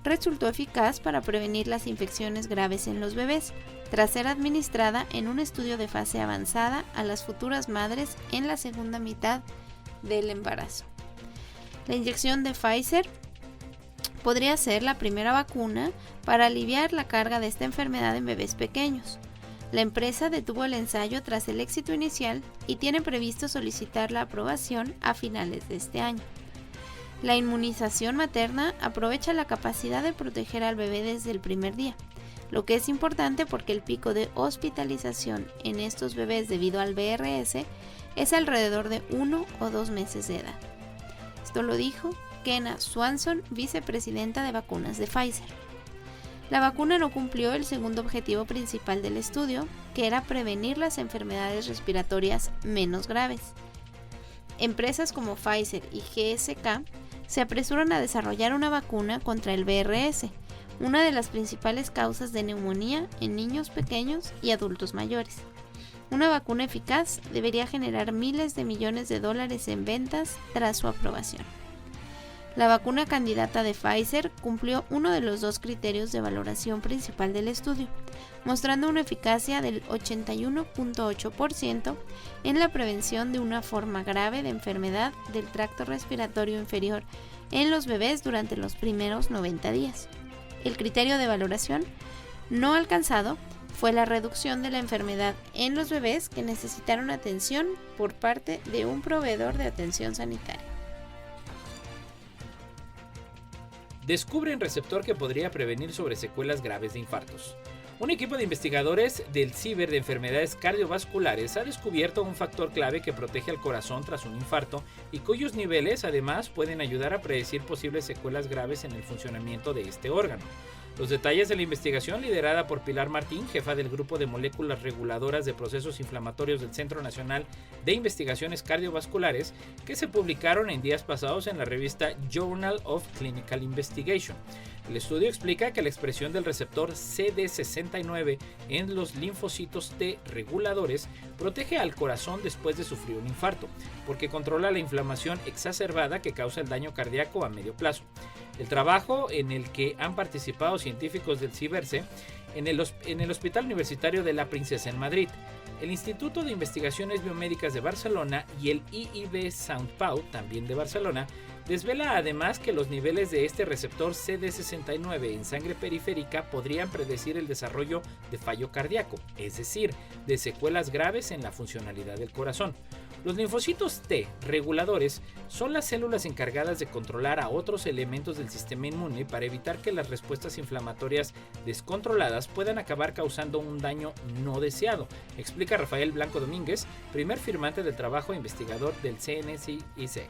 resultó eficaz para prevenir las infecciones graves en los bebés, tras ser administrada en un estudio de fase avanzada a las futuras madres en la segunda mitad del embarazo. La inyección de Pfizer podría ser la primera vacuna para aliviar la carga de esta enfermedad en bebés pequeños. La empresa detuvo el ensayo tras el éxito inicial y tiene previsto solicitar la aprobación a finales de este año. La inmunización materna aprovecha la capacidad de proteger al bebé desde el primer día, lo que es importante porque el pico de hospitalización en estos bebés debido al VRS es alrededor de 1 o 2 meses de edad. Esto lo dijo Kenna Swanson, vicepresidenta de vacunas de Pfizer. La vacuna no cumplió el segundo objetivo principal del estudio, que era prevenir las enfermedades respiratorias menos graves. Empresas como Pfizer y GSK se apresuran a desarrollar una vacuna contra el VRS, una de las principales causas de neumonía en niños pequeños y adultos mayores. Una vacuna eficaz debería generar miles de millones de dólares en ventas tras su aprobación. La vacuna candidata de Pfizer cumplió uno de los 2 criterios de valoración principal del estudio, mostrando una eficacia del 81.8% en la prevención de una forma grave de enfermedad del tracto respiratorio inferior en los bebés durante los primeros 90 días. El criterio de valoración no alcanzado fue la reducción de la enfermedad en los bebés que necesitaron atención por parte de un proveedor de atención sanitaria. Descubren receptor que podría prevenir sobre secuelas graves de infartos. Un equipo de investigadores del CIBER de enfermedades cardiovasculares ha descubierto un factor clave que protege al corazón tras un infarto y cuyos niveles además pueden ayudar a predecir posibles secuelas graves en el funcionamiento de este órgano. Los detalles de la investigación, liderada por Pilar Martín, jefa del grupo de moléculas reguladoras de procesos inflamatorios del Centro Nacional de Investigaciones Cardiovasculares, que se publicaron en días pasados en la revista Journal of Clinical Investigation. El estudio explica que la expresión del receptor CD69 en los linfocitos T reguladores protege al corazón después de sufrir un infarto, porque controla la inflamación exacerbada que causa el daño cardíaco a medio plazo. El trabajo en el que han participado científicos del CIBERSE en el Hospital Universitario de la Princesa en Madrid, el Instituto de Investigaciones Biomédicas de Barcelona y el IIB Sant Pau, también de Barcelona, desvela además que los niveles de este receptor CD69 en sangre periférica podrían predecir el desarrollo de fallo cardíaco, es decir, de secuelas graves en la funcionalidad del corazón. Los linfocitos T reguladores son las células encargadas de controlar a otros elementos del sistema inmune para evitar que las respuestas inflamatorias descontroladas puedan acabar causando un daño no deseado, explica Rafael Blanco Domínguez, primer firmante del trabajo investigador del CNCIC.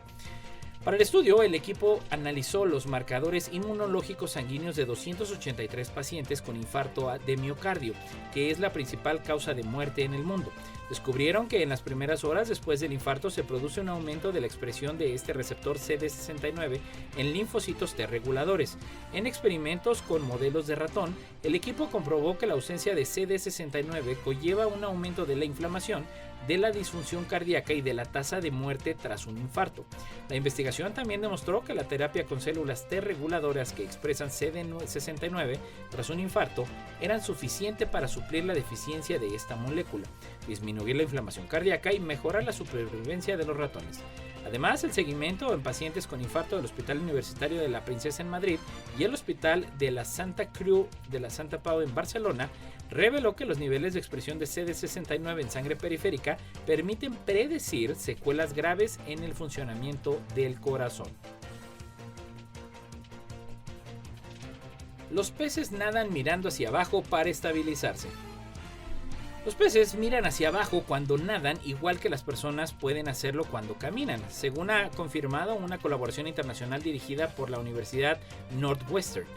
Para el estudio, el equipo analizó los marcadores inmunológicos sanguíneos de 283 pacientes con infarto de miocardio, que es la principal causa de muerte en el mundo. Descubrieron que en las primeras horas después del infarto se produce un aumento de la expresión de este receptor CD69 en linfocitos T reguladores. En experimentos con modelos de ratón, el equipo comprobó que la ausencia de CD69 conlleva un aumento de la inflamación, de la disfunción cardíaca y de la tasa de muerte tras un infarto. La investigación también demostró que la terapia con células T reguladoras que expresan CD69 tras un infarto eran suficiente para suplir la deficiencia de esta molécula, disminuir la inflamación cardíaca y mejorar la supervivencia de los ratones. Además, el seguimiento en pacientes con infarto del Hospital Universitario de la Princesa en Madrid y el Hospital de la Santa Creu de la Santa Pau en Barcelona reveló que los niveles de expresión de CD69 en sangre periférica permiten predecir secuelas graves en el funcionamiento del corazón. Los peces nadan mirando hacia abajo para estabilizarse. Los peces miran hacia abajo cuando nadan, igual que las personas pueden hacerlo cuando caminan, según ha confirmado una colaboración internacional dirigida por la Universidad Northwestern.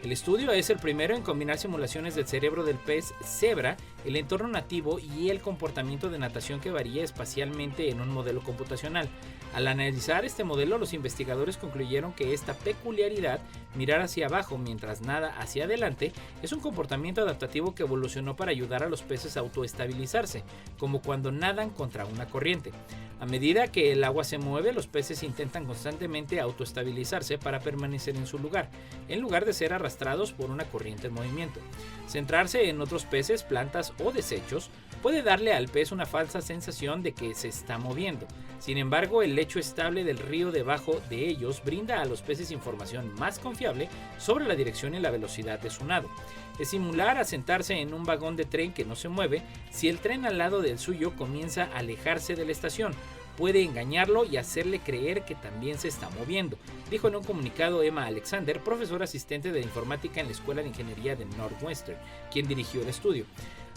El estudio es el primero en combinar simulaciones del cerebro del pez cebra, el entorno nativo y el comportamiento de natación que varía espacialmente en un modelo computacional. Al analizar este modelo, los investigadores concluyeron que esta peculiaridad, mirar hacia abajo mientras nada hacia adelante, es un comportamiento adaptativo que evolucionó para ayudar a los peces a autoestabilizarse, como cuando nadan contra una corriente. A medida que el agua se mueve, los peces intentan constantemente autoestabilizarse para permanecer en su lugar, en lugar de ser arrastrados por una corriente en movimiento. Centrarse en otros peces, plantas o desechos puede darle al pez una falsa sensación de que se está moviendo. Sin embargo, el lecho estable del río debajo de ellos brinda a los peces información más confiable sobre la dirección y la velocidad de su nado. Es similar a sentarse en un vagón de tren que no se mueve si el tren al lado del suyo comienza a alejarse de la estación. puede engañarlo y hacerle creer que también se está moviendo, dijo en un comunicado Emma Alexander, profesora asistente de informática en la Escuela de Ingeniería de Northwestern, quien dirigió el estudio.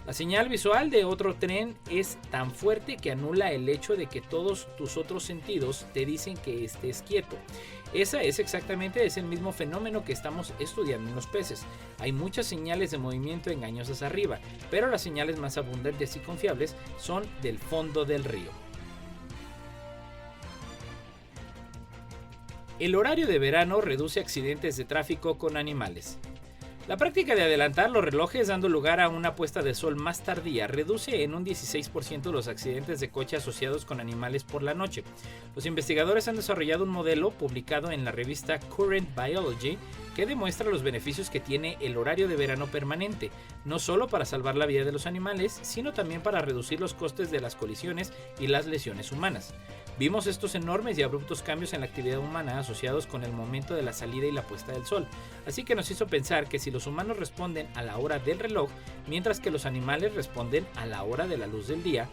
La señal visual de otro tren es tan fuerte que anula el hecho de que todos tus otros sentidos te dicen que estés quieto. Es el mismo fenómeno que estamos estudiando en los peces. Hay muchas señales de movimiento engañosas arriba, pero las señales más abundantes y confiables son del fondo del río. El horario de verano reduce accidentes de tráfico con animales. La práctica de adelantar los relojes dando lugar a una puesta de sol más tardía reduce en un 16% los accidentes de coche asociados con animales por la noche. Los investigadores han desarrollado un modelo publicado en la revista Current Biology que demuestra los beneficios que tiene el horario de verano permanente, no solo para salvar la vida de los animales, sino también para reducir los costes de las colisiones y las lesiones humanas. Vimos estos enormes y abruptos cambios en la actividad humana asociados con el momento de la salida y la puesta del sol, así que nos hizo pensar que si los humanos responden a la hora del reloj, mientras que los animales responden a la hora de la luz del día,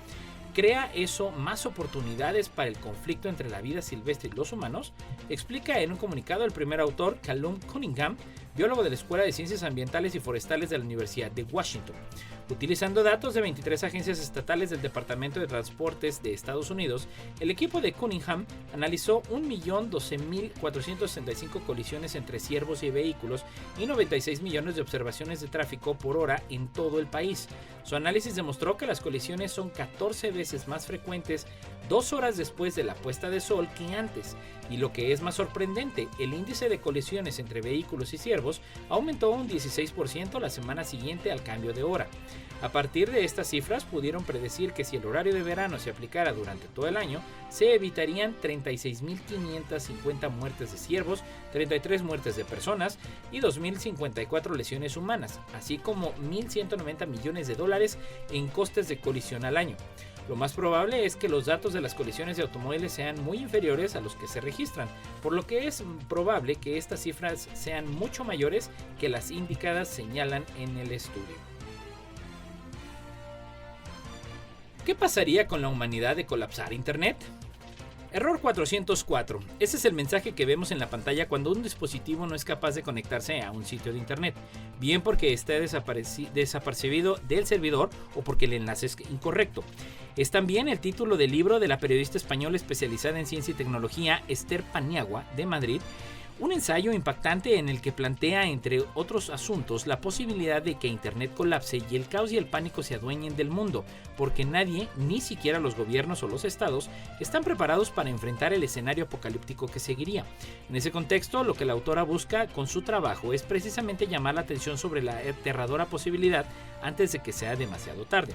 ¿crea eso más oportunidades para el conflicto entre la vida silvestre y los humanos? Explica en un comunicado el primer autor, Callum Cunningham, biólogo de la Escuela de Ciencias Ambientales y Forestales de la Universidad de Washington. Utilizando datos de 23 agencias estatales del Departamento de Transportes de Estados Unidos, el equipo de Cunningham analizó 1.012.465 colisiones entre ciervos y vehículos y 96 millones de observaciones de tráfico por hora en todo el país. Su análisis demostró que las colisiones son 14 veces más frecuentes 2 horas después de la puesta de sol que antes, y lo que es más sorprendente, el índice de colisiones entre vehículos y ciervos aumentó un 16% la semana siguiente al cambio de hora. A partir de estas cifras pudieron predecir que si el horario de verano se aplicara durante todo el año, se evitarían 36.550 muertes de ciervos, 33 muertes de personas y 2.054 lesiones humanas, así como $1.190 millones en costes de colisión al año. Lo más probable es que los datos de las colisiones de automóviles sean muy inferiores a los que se registran, por lo que es probable que estas cifras sean mucho mayores que las indicadas señalan en el estudio. ¿Qué pasaría con la humanidad de colapsar Internet? Error 404. Ese es el mensaje que vemos en la pantalla cuando un dispositivo no es capaz de conectarse a un sitio de internet, bien porque está desapercibido del servidor o porque el enlace es incorrecto. Es también el título del libro de la periodista española especializada en ciencia y tecnología Esther Paniagua de Madrid, un ensayo impactante en el que plantea, entre otros asuntos, la posibilidad de que Internet colapse y el caos y el pánico se adueñen del mundo, porque nadie, ni siquiera los gobiernos o los estados, están preparados para enfrentar el escenario apocalíptico que seguiría. En ese contexto, lo que la autora busca con su trabajo es precisamente llamar la atención sobre la aterradora posibilidad antes de que sea demasiado tarde.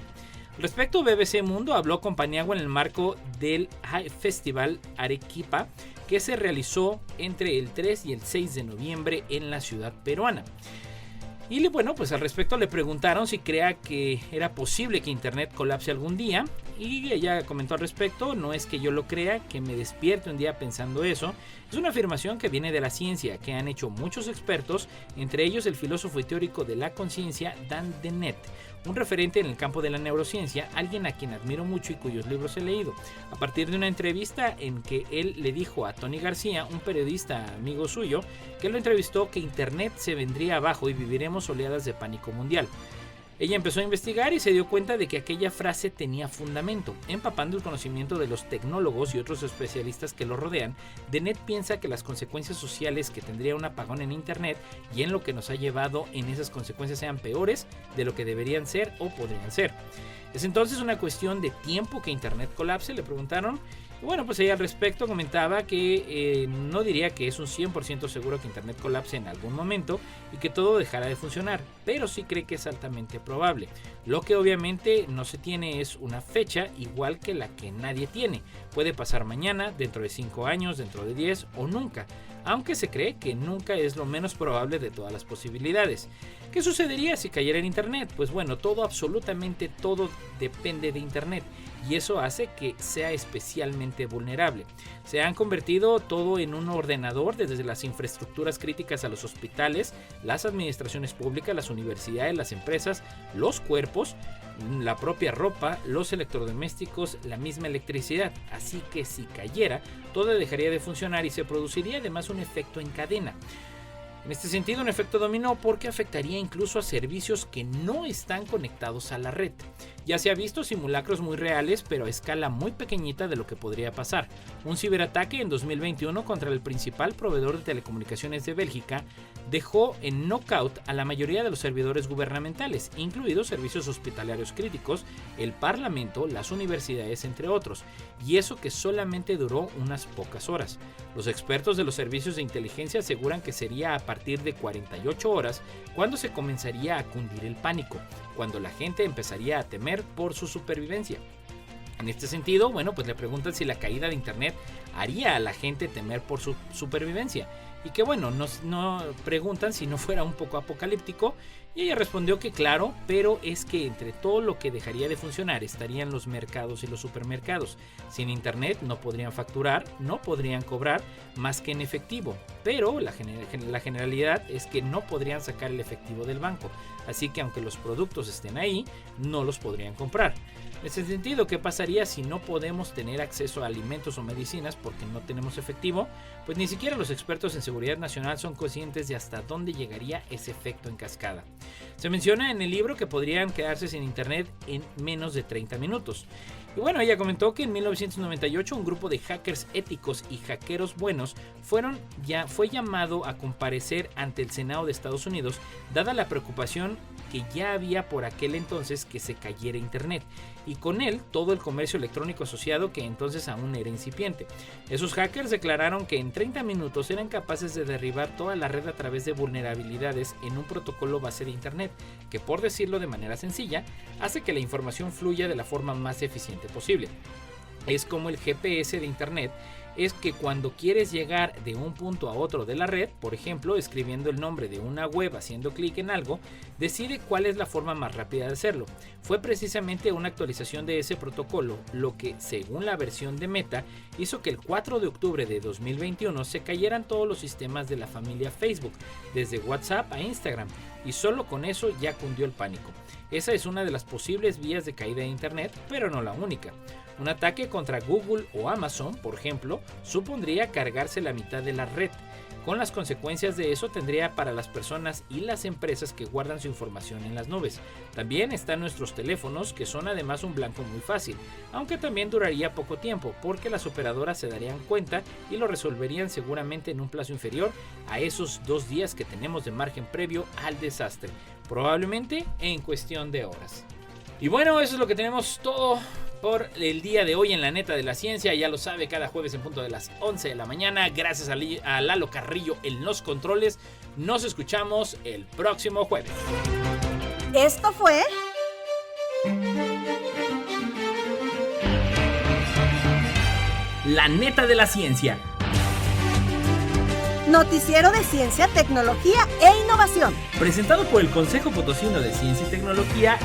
Al respecto, BBC Mundo habló con Paniagua en el marco del High Festival Arequipa, que se realizó entre el 3 y el 6 de noviembre en la ciudad peruana. Y bueno, pues al respecto le preguntaron si crea que era posible que Internet colapse algún día, y ella comentó al respecto: no es que yo lo crea, que me despierte un día pensando eso, es una afirmación que viene de la ciencia, que han hecho muchos expertos, entre ellos el filósofo y teórico de la conciencia Dan Dennett, un referente en el campo de la neurociencia, alguien a quien admiro mucho y cuyos libros he leído, a partir de una entrevista en que él le dijo a Tony García, un periodista amigo suyo, que lo entrevistó, que Internet se vendría abajo y viviremos oleadas de pánico mundial. Ella empezó a investigar y se dio cuenta de que aquella frase tenía fundamento. Empapando el conocimiento de los tecnólogos y otros especialistas que lo rodean, Dennett piensa que las consecuencias sociales que tendría un apagón en Internet y en lo que nos ha llevado en esas consecuencias sean peores de lo que deberían ser o podrían ser. ¿Es entonces una cuestión de tiempo que Internet colapse?, le preguntaron. Y bueno, pues ella al respecto comentaba que no diría que es un 100% seguro que Internet colapse en algún momento y que todo dejará de funcionar, pero sí cree que es altamente probable. Lo que obviamente no se tiene es una fecha igual que la que nadie tiene. Puede pasar mañana, dentro de 5 años, dentro de 10 o nunca, aunque se cree que nunca es lo menos probable de todas las posibilidades. ¿Qué sucedería si cayera en Internet? Pues bueno, todo, absolutamente todo depende de Internet. y eso hace que sea especialmente vulnerable. Se han convertido todo en un ordenador, desde las infraestructuras críticas a los hospitales, las administraciones públicas, las universidades, las empresas, los cuerpos, la propia ropa, los electrodomésticos, la misma electricidad. Así que si cayera, todo dejaría de funcionar y se produciría además un efecto en cadena. En este sentido, un efecto dominó porque afectaría incluso a servicios que no están conectados a la red. Ya se ha visto simulacros muy reales, pero a escala muy pequeñita de lo que podría pasar. Un ciberataque en 2021 contra el principal proveedor de telecomunicaciones de Bélgica dejó en knockout a la mayoría de los servidores gubernamentales, incluidos servicios hospitalarios críticos, el parlamento, las universidades, entre otros. Y eso que solamente duró unas pocas horas. Los expertos de los servicios de inteligencia aseguran que sería a partir de 48 horas cuando se comenzaría a cundir el pánico, cuando la gente empezaría a temer por su supervivencia. En este sentido, pues le preguntan si la caída de internet haría a la gente temer por su supervivencia. Y que no preguntan si no fuera un poco apocalíptico. Y ella respondió que claro, pero es que entre todo lo que dejaría de funcionar estarían los mercados y los supermercados. Sin internet no podrían facturar, no podrían cobrar más que en efectivo. Pero la generalidad es que no podrían sacar el efectivo del banco. Así que aunque los productos estén ahí, no los podrían comprar. En ese sentido, ¿qué pasaría si no podemos tener acceso a alimentos o medicinas porque no tenemos efectivo? Pues ni siquiera los expertos en seguridad nacional son conscientes de hasta dónde llegaría ese efecto en cascada. Se menciona en el libro que podrían quedarse sin internet en menos de 30 minutos. Y ella comentó que en 1998 un grupo de hackers éticos y hackeros buenos fue llamado a comparecer ante el Senado de Estados Unidos, dada la preocupación que ya había por aquel entonces que se cayera internet, y con él todo el comercio electrónico asociado, que entonces aún era incipiente. Esos hackers declararon que en 30 minutos eran capaces de derribar toda la red a través de vulnerabilidades en un protocolo base de internet, que, por decirlo de manera sencilla, hace que la información fluya de la forma más eficiente posible. Es como el GPS de internet, es que cuando quieres llegar de un punto a otro de la red, por ejemplo escribiendo el nombre de una web haciendo clic en algo, decide cuál es la forma más rápida de hacerlo. Fue precisamente una actualización de ese protocolo lo que, según la versión de Meta, hizo que el 4 de octubre de 2021 se cayeran todos los sistemas de la familia Facebook, desde WhatsApp a Instagram, y solo con eso ya cundió el pánico. Esa es una de las posibles vías de caída de internet, pero no la única. Un ataque contra Google o Amazon, por ejemplo, supondría cargarse la mitad de la red. Con las consecuencias de eso tendría para las personas y las empresas que guardan su información en las nubes. También están nuestros teléfonos, que son además un blanco muy fácil, aunque también duraría poco tiempo, porque las operadoras se darían cuenta y lo resolverían seguramente en un plazo inferior a esos 2 días que tenemos de margen previo al desastre, probablemente en cuestión de horas. Y eso es lo que tenemos todo por el día de hoy en La Neta de la Ciencia. Ya lo sabe, cada jueves en punto de las 11 de la mañana. Gracias a Lalo Carrillo en los controles. Nos escuchamos el próximo jueves. Esto fue La Neta de la Ciencia. Noticiero de Ciencia, Tecnología e Innovación. Presentado por el Consejo Potosino de Ciencia y Tecnología